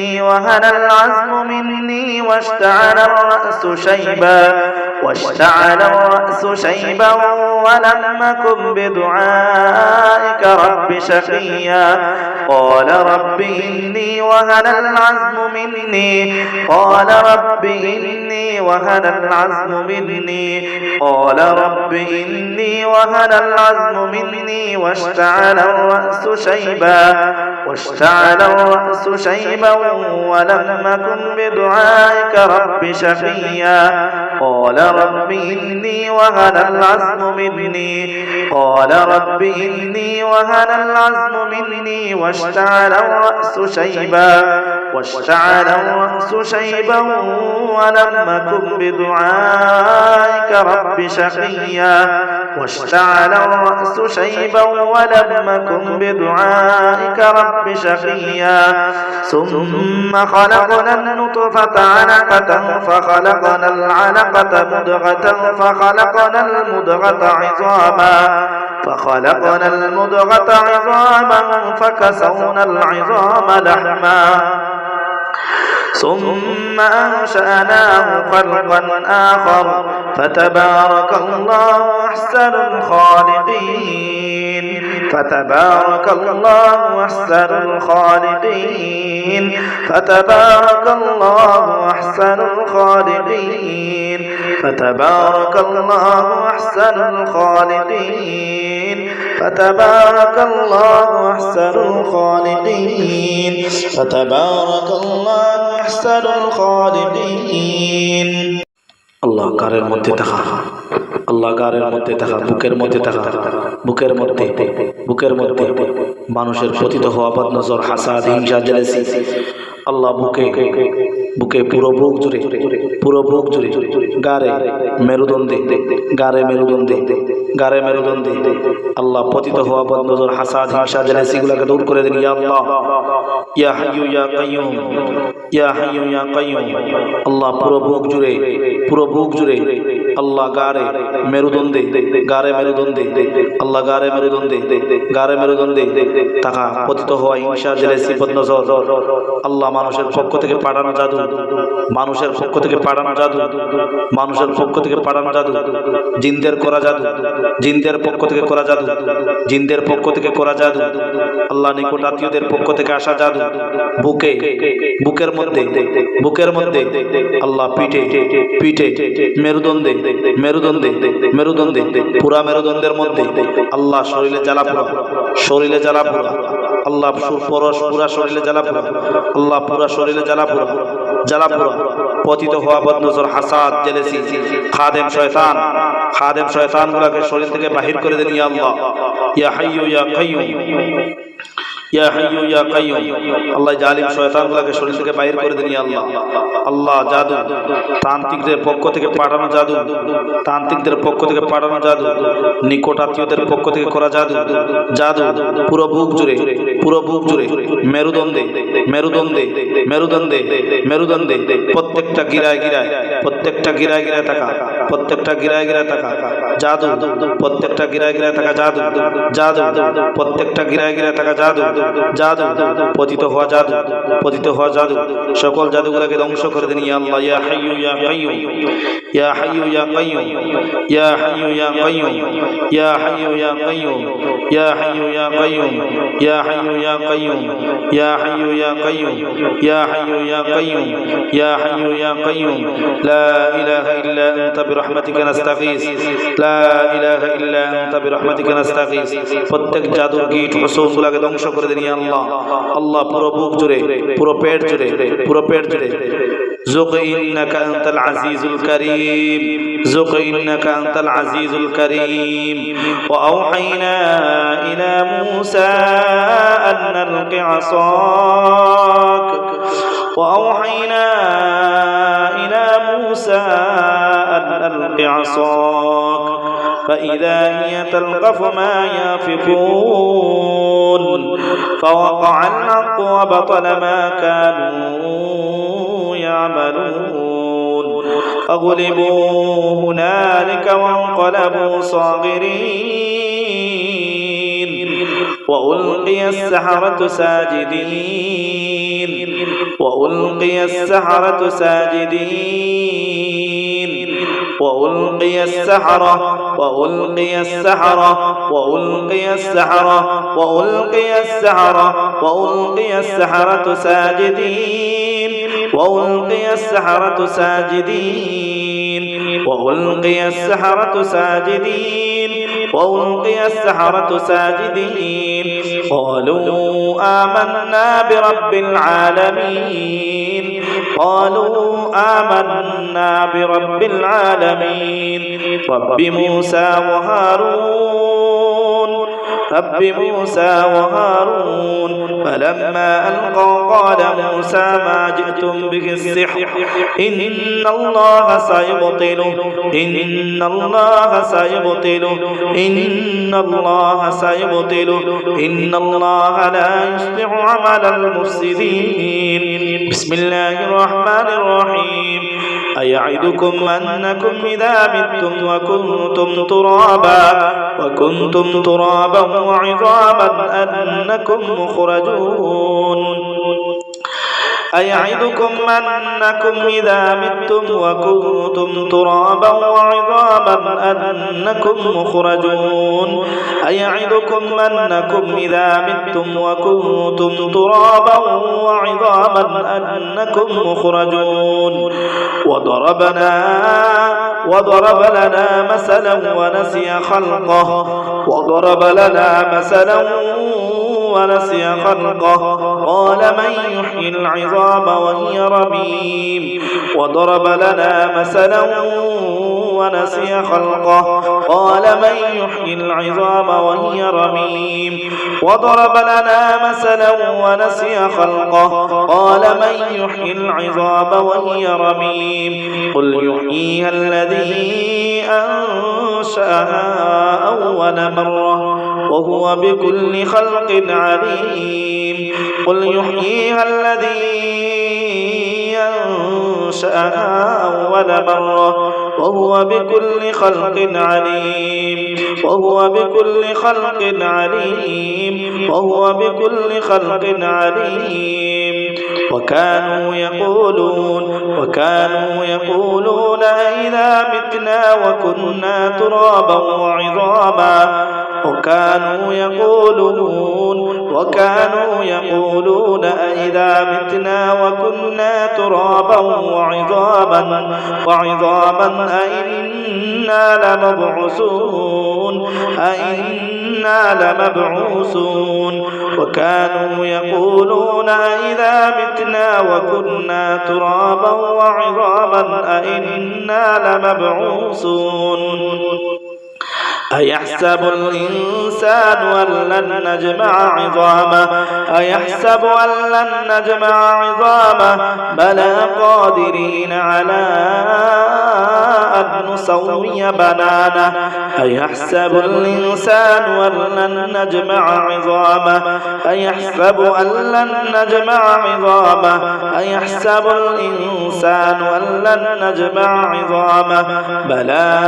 وهن العظم مني واشتعل الرأس شيبا ولم أكن بدعائك رب شقيا قال رب إني وهن العظم مني واشتعل الرأس شيبا ولم أكن بدعائك رب شقيا قال رب إني وهن العظم مني واشتعل الرأس شيبا ولم أكن بدعائك رب شقيا ثم خلقنا النطفة علقة فخلقنا العلقة مضغة فخلقنا المضغة عظاما فكسونا العظام لحما ثم أنشأناه خلقا آخر فتبارك الله أحسن الخالقين আল্লাহ গারের মধ্যে থাকা, আল্লাহ গারের মধ্যে থাকা, বুকের মধ্যে থাকা, বুকের মধ্যে মানুষের পতিত হওয়া বদনজর, হাসাদ, হিংসা, জেলেসি, আল্লাহ বুকে পুরো বুক জুড়ে গারে মেরুদণ্ডে আল্লাহ পতিত হওয়া বদনজর হাসাদ হিংসা জেলাসি গুলাকে দূর করে দিন ইয়া আল্লাহ ইয়া হাইয়্যু ইয়া কাইয়্যুম আল্লাহ পুরো বুক জুড়ে আল্লাহ গারে মেরুদণ্ডে আল্লাহ গারে মেরুদণ্ডে তাকা পতিত হওয়া হিংসা জেলাসি বদনজর আল্লাহ মানুষের পক্ষ থেকে পাঠানো জাদু জিনদের পক্ষ থেকে করা জাদু আল্লাহ নিকট আত্মীয়দের পক্ষ থেকে আসা জাদু বুকের মধ্যে আল্লাহ পিঠে মেরুদণ্ডে পুরা মেরুদণ্ডের মধ্যে আল্লাহ শরীরে জ্বালা পোড়া আল্লাহ পুরা শরীরে জ্বালা পোড়া পতিত হওয়া বদনজর হাসাদ জেলেসি খাদেম শয়তান গুলাকে শরীর থেকে বাহির করে দেন ইয়া আল্লাহ ইয়া হাইয়্যু ইয়া কাইয়্যুম আল্লাহ জালিম শয়তান গুলাকে শরীর থেকে বাহির করে দেন ইয়া আল্লাহ আল্লাহ জাদু তান্ত্রিকদের পক্ষ থেকে পাঠানো জাদু নিকট আত্মীয়দের পক্ষ থেকে করা জাদু পুরো বুক জুড়ে মেরুদণ্ডে প্রত্যেকটা গিরায় থাকা জাদু প্রত্যেকটা গিরায় থাকা জাদু পতিত হওয়া জাদু সকল জাদুগুলোকে ধ্বংস করে দিন ইয়া আল্লাহ ইয়া হাইয়্যু ইয়া কাইয়্যুম ইয়া হাইয়্যু ইয়া কাইয়্যুম ইয়া হাইয়্যু ইয়া কাইয়্যুম ইয়া হাইয়্যু ইয়া কাইয়্যুম ইয়া হাইয়্যু ইয়া কাইয়্যুম ইয়া হাইয়্যু ইয়া কাইয়্যুম ইয়া হাইয়্যু ইয়া কাইয়্যুম ইয়া হাইয়্যু ইয়া কাইয়্যুম ইয়া হাইয়্যু ইয়া কাইয়্যুম লা ইলাহা ইল্লা আনতা বিরহমাতিকা নাস্তাগীস লা ইলাহা ইল্লা আনতা বিরহমাতিকা নাস্তাগীস প্রত্যেক জাদুর কীট হুসুমগুলোকে ধ্বংস করে দিন ইয়া আল্লাহ আল্লাহ পুরো বুক জুড়ে পুরো পেট জুড়ে ذق إنك أنت العزيز الكريم وأوحينا إلى موسى أن ألق عصاك فإذا هي تلقف ما يافكون فوقع الحق وبطل ما كانوا يعملون فغلبوا هنالك وانقلبوا صاغرين وألقي السحرة ساجدين وألقي السحرة ساجدين قالوا آمنا برب العالمين رب موسى وهارون فلما ألقوا قال موسى ما جئتم به السحر إن الله سيبطله إن الله لا يصلح عمل المفسدين بسم الله الرحمن الرحيم أيعدكم أنكم إذا متم وكنتم ترابا وعظاما أنكم مخرجون أيعدكم أنكم إذا متم وكنتم ترابا وعظاما أنكم مخرجون أيعدكم أنكم إذا متم وكنتم ترابا وعظاما أنكم مخرجون وضرب لنا مثلا ونسي خلقه قال من يحيي العظام وهي رميم وضرب لنا مثلا ونسي خلقه قال من يحيي العظام وهي رميم وضرب لنا مثلا ونسي خلقه قال من يحيي العظام وهي رميم قل يحييها الذي أنشأها أول مرة وهو بكل خلق عليم قل يحييها الذي أنشأها أول مرة وهو بكل خلق عليم وهو بكل خلق عليم وهو بكل خلق عليم وكانوا يقولون أئذا متنا وكنا ترابا وعظاما وكانوا يقولون أئذا متنا وكنا ترابا وعظاما أئنا لمبعوثون وكانوا يقولون أئذا متنا وكنا ترابا وعظاما أئنا لمبعوثون أيحسب الإنسان أن لن نجمع عظامه بلى قادرين على أن نسوي بنانه أيحسب الإنسان أن لن نجمع عظامه أيحسب الإنسان أن لن نجمع عظامه بلى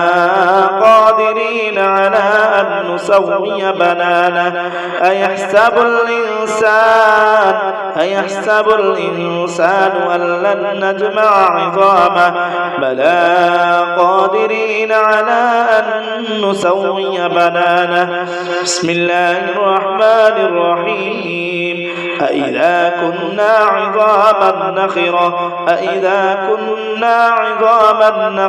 قادرين على أن نسوي بنانه أيحسب الإنسان أن لن نجمع عظامه بلى قادرين على أن نسوي بنانه بسم الله الرحمن الرحيم أإذا كنا عظاما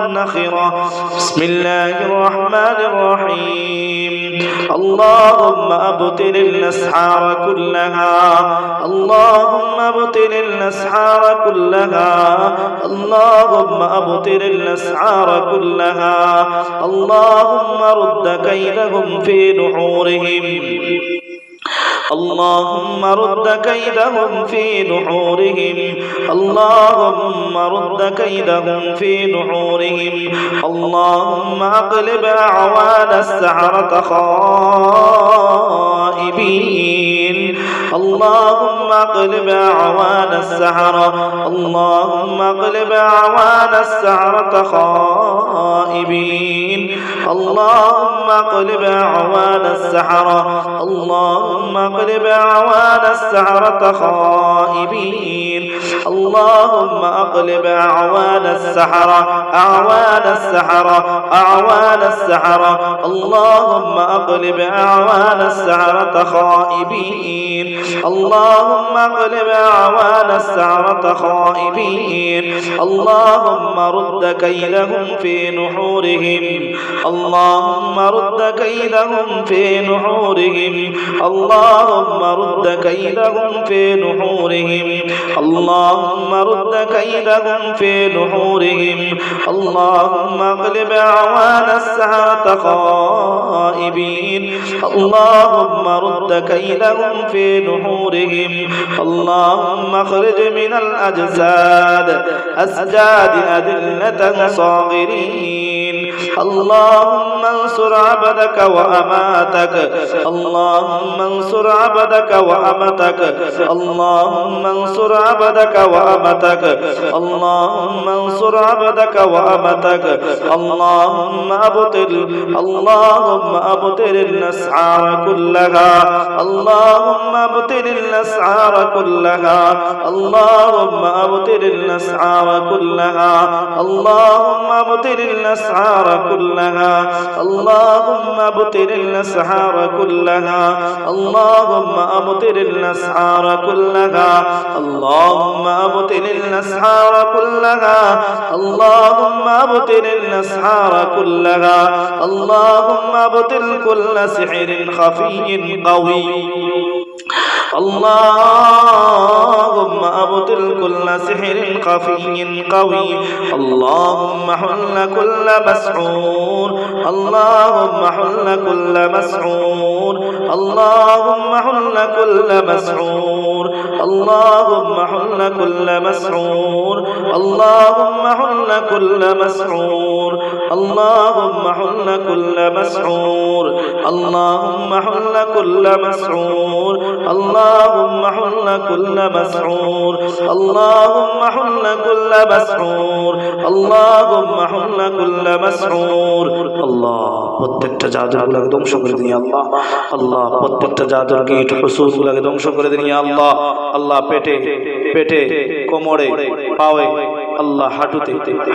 نخرة بسم الله الرحمن الرحيم اللهم أبطل الأسحار كلها اللهم أبطل الأسحار كلها اللهم رد كيدهم في نحورهم اللهم رد كيدهم في نحورهم اللهم أقلب أعوان السحرة خائبين اللهم أقلب أعوان السحرة خائبين اللهم أقلب أعوان السحرة خائبين اللهم أقلب أعوان السحرة اللهم أقلب أعوان السحرة خائبين اللهم أقلب أعوان السحرة خائبين اللهم رد كيدهم في نحورهم اللهم رد كيدهم في نحورهم اللهم رد كيدهم في نحورهم اللهم رد كيدهم في نحورهم اللهم اقلب أعوان السحرة خائبين اللهم رد كيدهم في نحورهم اللهم اخرج من الأجساد أسجاد أذلة صاغرين اللهم انصر عبدك وأماتك اللهم انصر عبدك وأمتك اللهم انصر عبدك وأمتك اللهم انصر عبدك وأمتك اللهم أبطل الأسحار كلها اللهم أبطل الأسعار كلها اللهم أبطل الأسعار كلها اللهم أبطل الأسعار كلها اللهم أبطل الأسعار كلها اللهم أبطل الأسعار كلها اللهم أبطل الأسعار كلها اللهم أبطل الأسعار كلها اللهم أبطل كل سحر خفي قوي اللهم أبطل كل سحر خفي قوي اللهم حل كل مسحور اللهم حل كل مسحور اللهم حل كل مسحور اللهم حل كل مسحور اللهم حل كل مسحور اللهم حل كل مسحور اللهم حل كل مسحور اللهم حل كل مسحور اللهم حل كل مسحور اللهم حل كل مسحور الله প্রত্যেকটা জাদুগুলোকে ধ্বংস করে দিন আল্লাহ আল্লাহ প্রত্যেকটা জাদুর গিট হুসুলগুলোকে ধ্বংস করে দিন আল্লাহ আল্লাহ পেটে পেটে কোমরে পায়ে আল্লাহ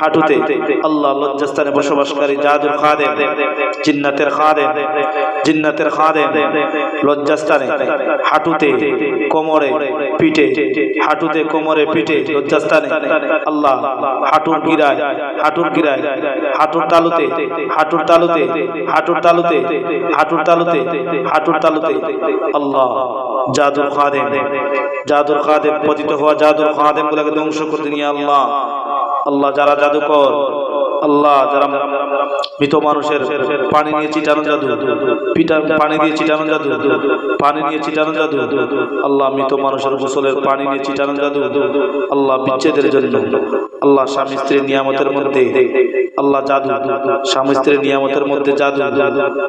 হাঁটুতে আল্লাহ লজ্জাস্থানে বসবাসকারী জাদুর খাদেম জিন্নাতের খাদেম লজ্জাস্থানে হাঁটুতে কোমরে পিঠে হাঁটুতে কোমরে পিঠে লজ্জাস্থানে আল্লাহ হাঁটুর গিরায় হাঁটুর তালুতে আল্লাহ জাদুর খাদেম পতিত হওয়া জাদুর খাদেম গুলাকে ধ্বংস করে দিন আল্লাহ আল্লাহ যারা জাদুকর আল্লাহ যারা মৃত মানুষের পানি নিয়ে চিটানো জাদু পানি নিয়ে চিটানো জাদু আল্লাহ মৃত মানুষের গোসলের পানি নিয়ে চিটানো জাদু আল্লাহ বিচ্ছেদের জন্য আল্লাহ স্বামী স্ত্রীর নিয়ামতের মধ্যে আল্লাহ জাদু স্বামী স্ত্রীর নিয়ামতের মধ্যে জাদু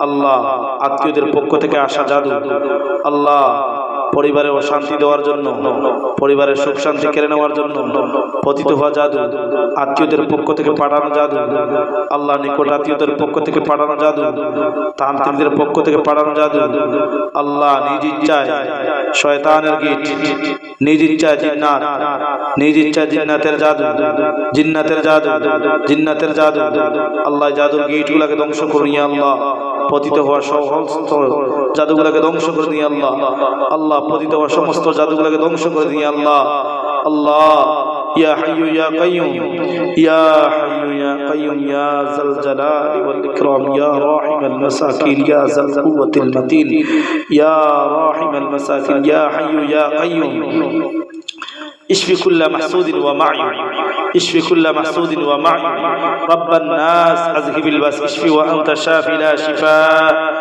আল্লাহ আত্মীয়দের পক্ষ থেকে আসা জাদু আল্লাহ পরিবারে অশান্তি দেওয়ার জন্য পরিবারের সুখ শান্তি কেড়ে নেওয়ার জন্য পতিত হওয়া জাদু আত্মীয়দের পক্ষ থেকে পাঠানো জাদু আল্লাহ নিকট আত্মীয়দের পক্ষ থেকে পাঠানো জাদু তান্ত্রিকদের পক্ষ থেকে পাঠানো জাদু আল্লাহ নিজ ইচ্ছায় শয়তানের গীত নিজ ইচ্ছায় জিন্নাতের জাদু আল্লাহ জাদুর গীতগুলোকে ধ্বংস করুন আল্লাহ পতিত হওয়া সমস্ত জাদুগুলোকে ধ্বংস করে দিন আল্লাহ আল্লাহ পতিত হওয়া সমস্ত জাদুগুলোকে ধ্বংস করে দিন আল্লাহ আল্লাহ ইয়া হাইয়ু ইয়া কাইয়ুম ইয়া হাইয়ু ইয়া কাইয়ুম ইয়া যাল জালালি ওয়াল ইকরাম ইয়া রাহিমাল মাসাকিন ইয়া যাল কুওয়াতিল মাতিন ইয়া রাহিমাল মাসাকিন ইয়া হাইয়ু ইয়া কাইয়ুম اشفي كل محسود ومعيوب اشفي كل محسود ومعيوب رب الناس اذهب الباس اشفي وانت شافي لا شفاء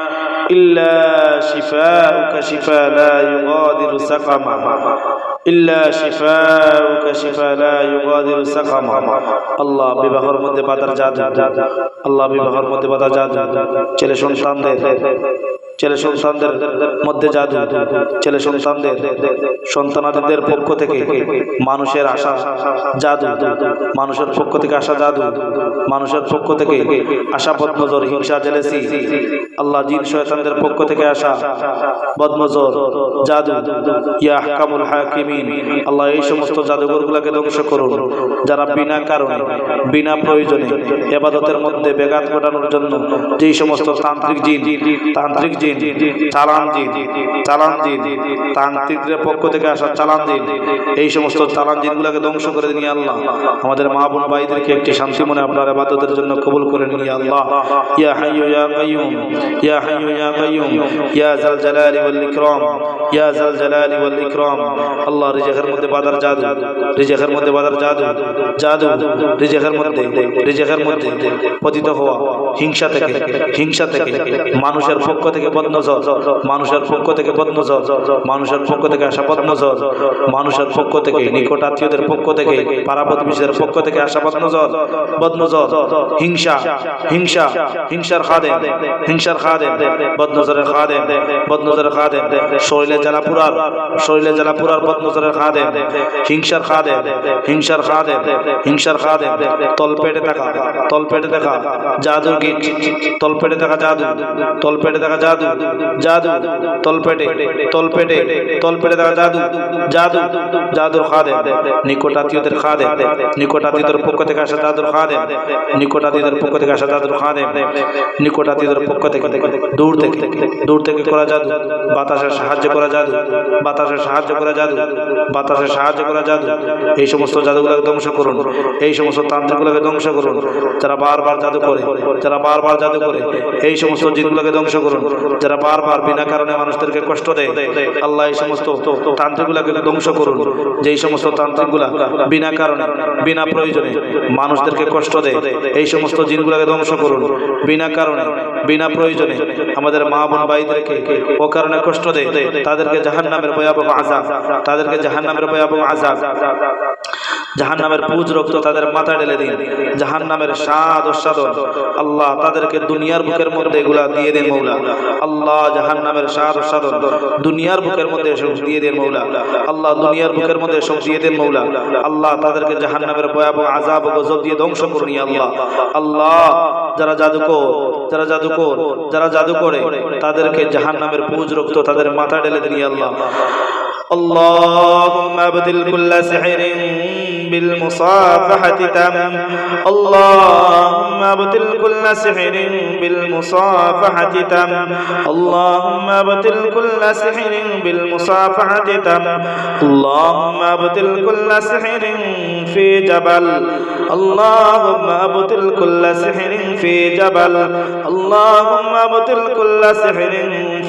الا شفاءك شفاء لا يغادر سقما إلا شفاءك شفاء لا يغادر سقما الله বিবাহের মধ্যে বাধার জাদু আল্লাহ বিবাহের মধ্যে বাধার জাদু ছেলে সন্তানদের মধ্যে জাদু ছেলে সন্তানদের পক্ষ থেকে মানুষের আশা জাদু মানুষের পক্ষ থেকে আসা জাদু মানুষের পক্ষ থেকে আসা বদনজর হিংসা জেলেসি আল্লাহ জিন শয়তানদের পক্ষ থেকে আসা বদনজর জাদু ইয়া আহকামুল হাকিমিন আল্লাহ এই সমস্ত জাদুঘরগুলোকে ধ্বংস করুন যারা বিনা কারণে বিনা প্রয়োজনে ইবাদতের মধ্যে ব্যাঘাত ঘটানোর জন্য যেই সমস্ত তান্ত্রিক জিন চালান জিন তান্ত্রিকদের পক্ষ থেকে আসা চালান জিন এই সমস্ত চালান জিনগুলোকে ধ্বংস করে দিন আল্লাহ আমাদের মা বোন ভাইদেরকে একটি শান্তি মনে আপনার ইবাদতের জন্য কবুল করে নিন আল্লাহ ইয়া হাইয়ু ইয়া কাইয়ুম ইয়া হাইয়ু ইয়া কাইয়ুম ইয়া যাল জালালি ওয়াল ইকরাম ইয়া যাল জালালি ওয়াল ইকরাম আল্লাহ রিজিকের মধ্যে বাধার জাদু রিজিকের মধ্যে পতিত হওয়া হিংসা থেকে মানুষের পক্ষ থেকে বদনজর মানুষের পক্ষ থেকে আসা বদনজর মানুষের পক্ষ থেকে নিকট আত্মীয়দের পক্ষ থেকে পাড়া প্রতিবেশীদের পক্ষ থেকে আসা বদনজর হিংসার খাদেম বদনজরের খাদেম শরীরে জ্বালা পুরার বদনজরের খাদেম হিংসার খাদেম তলপেটে দেখা জাদুর গীত তলপেটে দেখা জাদু জাদু জাদু তলপেটে তলপেটে তলপেটে থাকা জাদু জাদু জাদুর খাদেম নিকট আত্মীয়দের খাদেম নিকট আত্মীয়দের পক্ষ থেকে আসা জাদুর খাদেম নিকট আত্মীয়দের পক্ষ থেকে আসা জাদুর খাদেম নিকট আত্মীয়দের পক্ষ থেকে দূর থেকে করা জাদু বাতাসের সাহায্য করা জাদু বাতাসের সাহায্য করা জাদু বাতাসের সাহায্য করা জাদু এই সমস্ত জাদুগুলোকে ধ্বংস করুন এই সমস্ত তান্ত্রিকগুলোকে ধ্বংস করুন যারা বারবার জাদু করে যারা বারবার জাদু করে এই সমস্ত জিনগুলোকে ধ্বংস করুন যারা বারবার বিনা কারণে মানুষদেরকে কষ্ট দেয় আল্লাহ এই সমস্ত তান্ত্রিকগুলোকে ধ্বংস করুন যেই সমস্ত তান্ত্রিকগুলা বিনা কারণে বিনা প্রয়োজনে মানুষদেরকে কষ্ট দেয় এই সমস্ত জিনগুলোকে ধ্বংস করুন বিনা কারণে বিনা প্রয়োজনে আমাদের মা বোন ভাইদেরকে ও কারণে কষ্ট দেয় তাদেরকে জাহান্নামের ভয়াবহ আযাব তাদেরকে জাহান্নামের ভয়াবহ আযাব জাহান্নামের পুজ রক্ত তাদের মাথা ঢেলে দিন জাহান্নামের স্বাদ ও সাধন আল্লাহ তাদেরকে দুনিয়ার বুকের মধ্যে এগুলা দিয়ে দেন মৌলা আল্লাহ জাহান্নামের স্বাদ ও সাধন দুনিয়ার বুকের মধ্যে সব দিয়ে দেন মৌলা আল্লাহ দুনিয়ার বুকের মধ্যে সব দিয়ে দেন মৌলা আল্লাহ তাদেরকে জাহান্নামের ভয়াবহ আযাব ও গজব দিয়ে ধ্বংস করুন আল্লাহ আল্লাহ যারা জাদুকর যারা জাদু করে তাদেরকে জাহান্নামের পুজ রক্ত তাদের মাথা ঢেলে দিন আল্লাহ اللهم ابدل كل سحر بالمصافحة تم اللهم ابدل كل سحر بالمصافحة تم اللهم ابدل كل سحر بالمصافحة تم اللهم ابدل كل سحر في جبل اللهم ابدل كل سحر في جبل اللهم ابدل كل سحر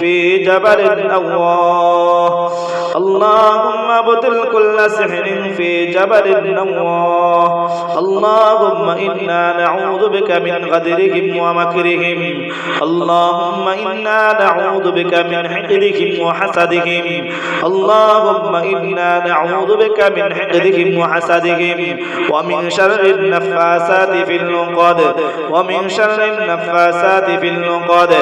في جبل الله اللهم ابدل كل سحر في جبل الله اللهم إنا نعوذ بك من غدرهم ومكرهم اللهم إنا نعوذ بك من حقدهم وحسدهم اللهم إنا نعوذ بك من حقدهم وحسدهم ومن شر النفاسات في العقد ومن شر النفاسات في العقد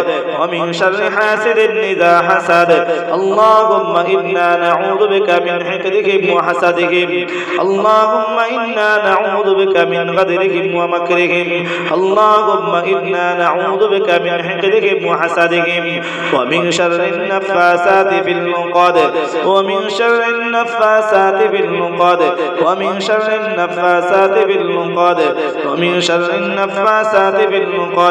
ومن شر حاسد إذا حسد اللهم إنا نعوذ بك من حقدهم وحسدهم اللهم إنا نعوذ بك من غدرهم ومكرهم اللهم إنا نعوذ بك من حقدهم وحسدهم ومن شر النفاسات في العقد ومن شر النفاسات في العقد ومن شر النفاسات في العقد ومن شر النفاسات في العقد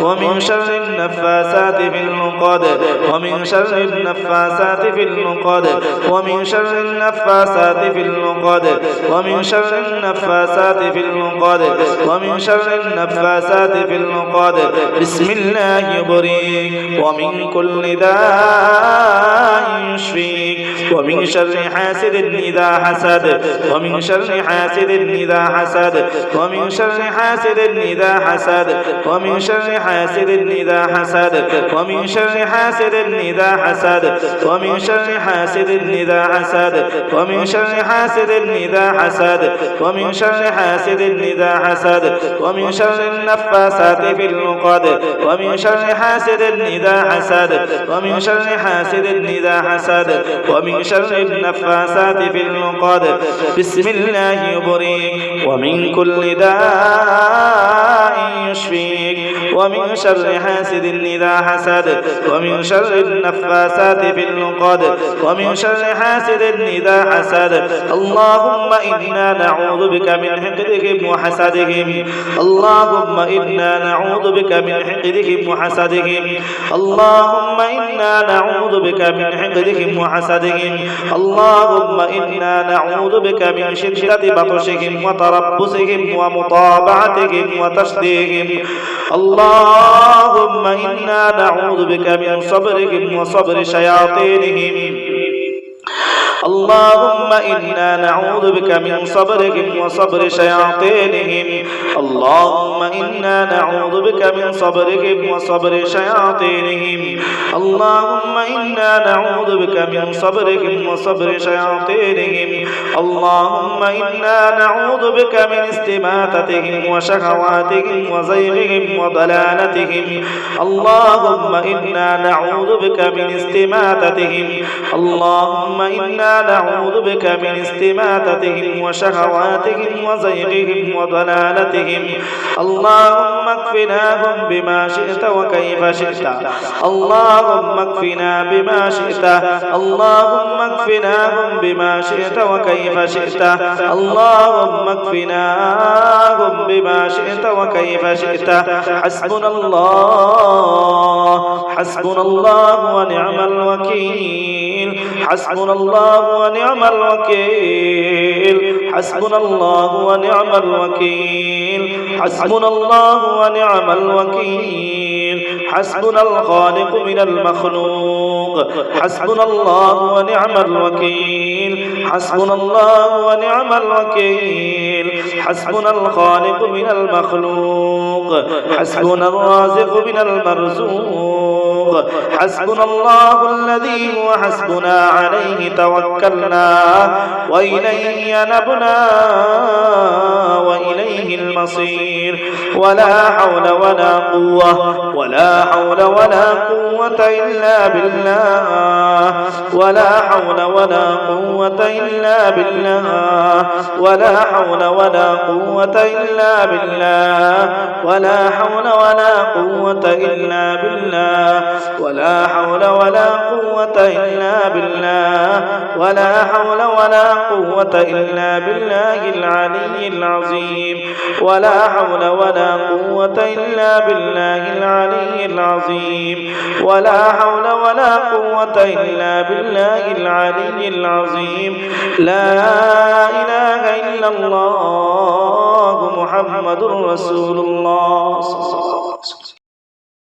ومن شر النفاسات في العقد ومن شر النفاسات في العقد ومن شر النفاسات في العقد ومن شر النفاسات في العقد ومن شر النفاسات في العقد بسم الله يبرئ ومن كل داء يشفيك ومن شر حاسد إذا حسد ومن شر حاسد إذا حسد ومن شر حاسد إذا حسد ومن شر حاسد إذا حسد ومن شر حاسد إذا حسد ومن شر حاسد إذا حسد ومن شر حاسد إذا حسد ومن شر حاسد إذا حسد ومن شر النفاسات في العقد ومن شر حاسد إذا حسد ومن شر حاسد إذا حسد ومن شر النفاسات في العقد بسم الله يبرئ ومن كل داء يشفيك ومن شر حاسد إذا حسد ومن شر النفاسات في العقد ومن شر حاسد إذا حسد اللهم إنا نعوذ بك من حقدهم وحسدهم اللهم إنا نعوذ بك من حقدهم وحسدهم اللهم إنا نعوذ بك من حقدهم وحسدهم اللهم إنا نعوذ بك من شدة بطشهم وتربصهم ومطابعتهم وتشديهم اللهم إنا نعوذ بك من صبرهم وصبر شياطينهم اللهم إنا نعوذ بك من صبرهم وصبر شياطينهم اللهم إنا نعوذ بك من صبرهم وصبر شياطينهم اللهم إنا نعوذ بك من صبرهم وصبر شياطينهم اللهم إنا نعوذ بك من استماتتهم وشهواتهم وزيغهم وضلالتهم اللهم إنا نعوذ بك من استماتتهم اللهم إنا نعوذ بك من استماتتهم وشهواتهم وزيغهم وضلالتهم اللهم اكفناهم بما شئت وكيف شئت اللهم اكفنا بما شئت اللهم اكفناهم بما شئت وكيف شئت اللهم اكفناهم بما شئت وكيف شئت حسبنا الله ونعم الوكيل حسبنا الله ونعم الوكيل حسبنا الله ونعم الوكيل حسبنا الله ونعم الوكيل حسبنا الخالق من المخلوق حسبنا الله ونعم الوكيل حسبنا الله ونعم الوكيل حسبنا الخالق من المخلوق حسبنا الرازق من المرزوق حسبنا الله الذي هو حسبنا عليه توكلنا وإليه ينبنا وإليه المصير ولا حول ولا قوة إلا بالله ولا حول ولا قوة إلا بالله ولا حول ولا قوة إلا بالله ولا حول ولا قوة إلا بالله ولا حول ولا قوة إلا بالله ولا حول ولا قوة إلا بالله العلي العظيم ولا حول ولا قوة إلا بالله العلي العظيم ولا حول ولا قوة إلا بالله العلي العظيم لا إله إلا الله محمد رسول الله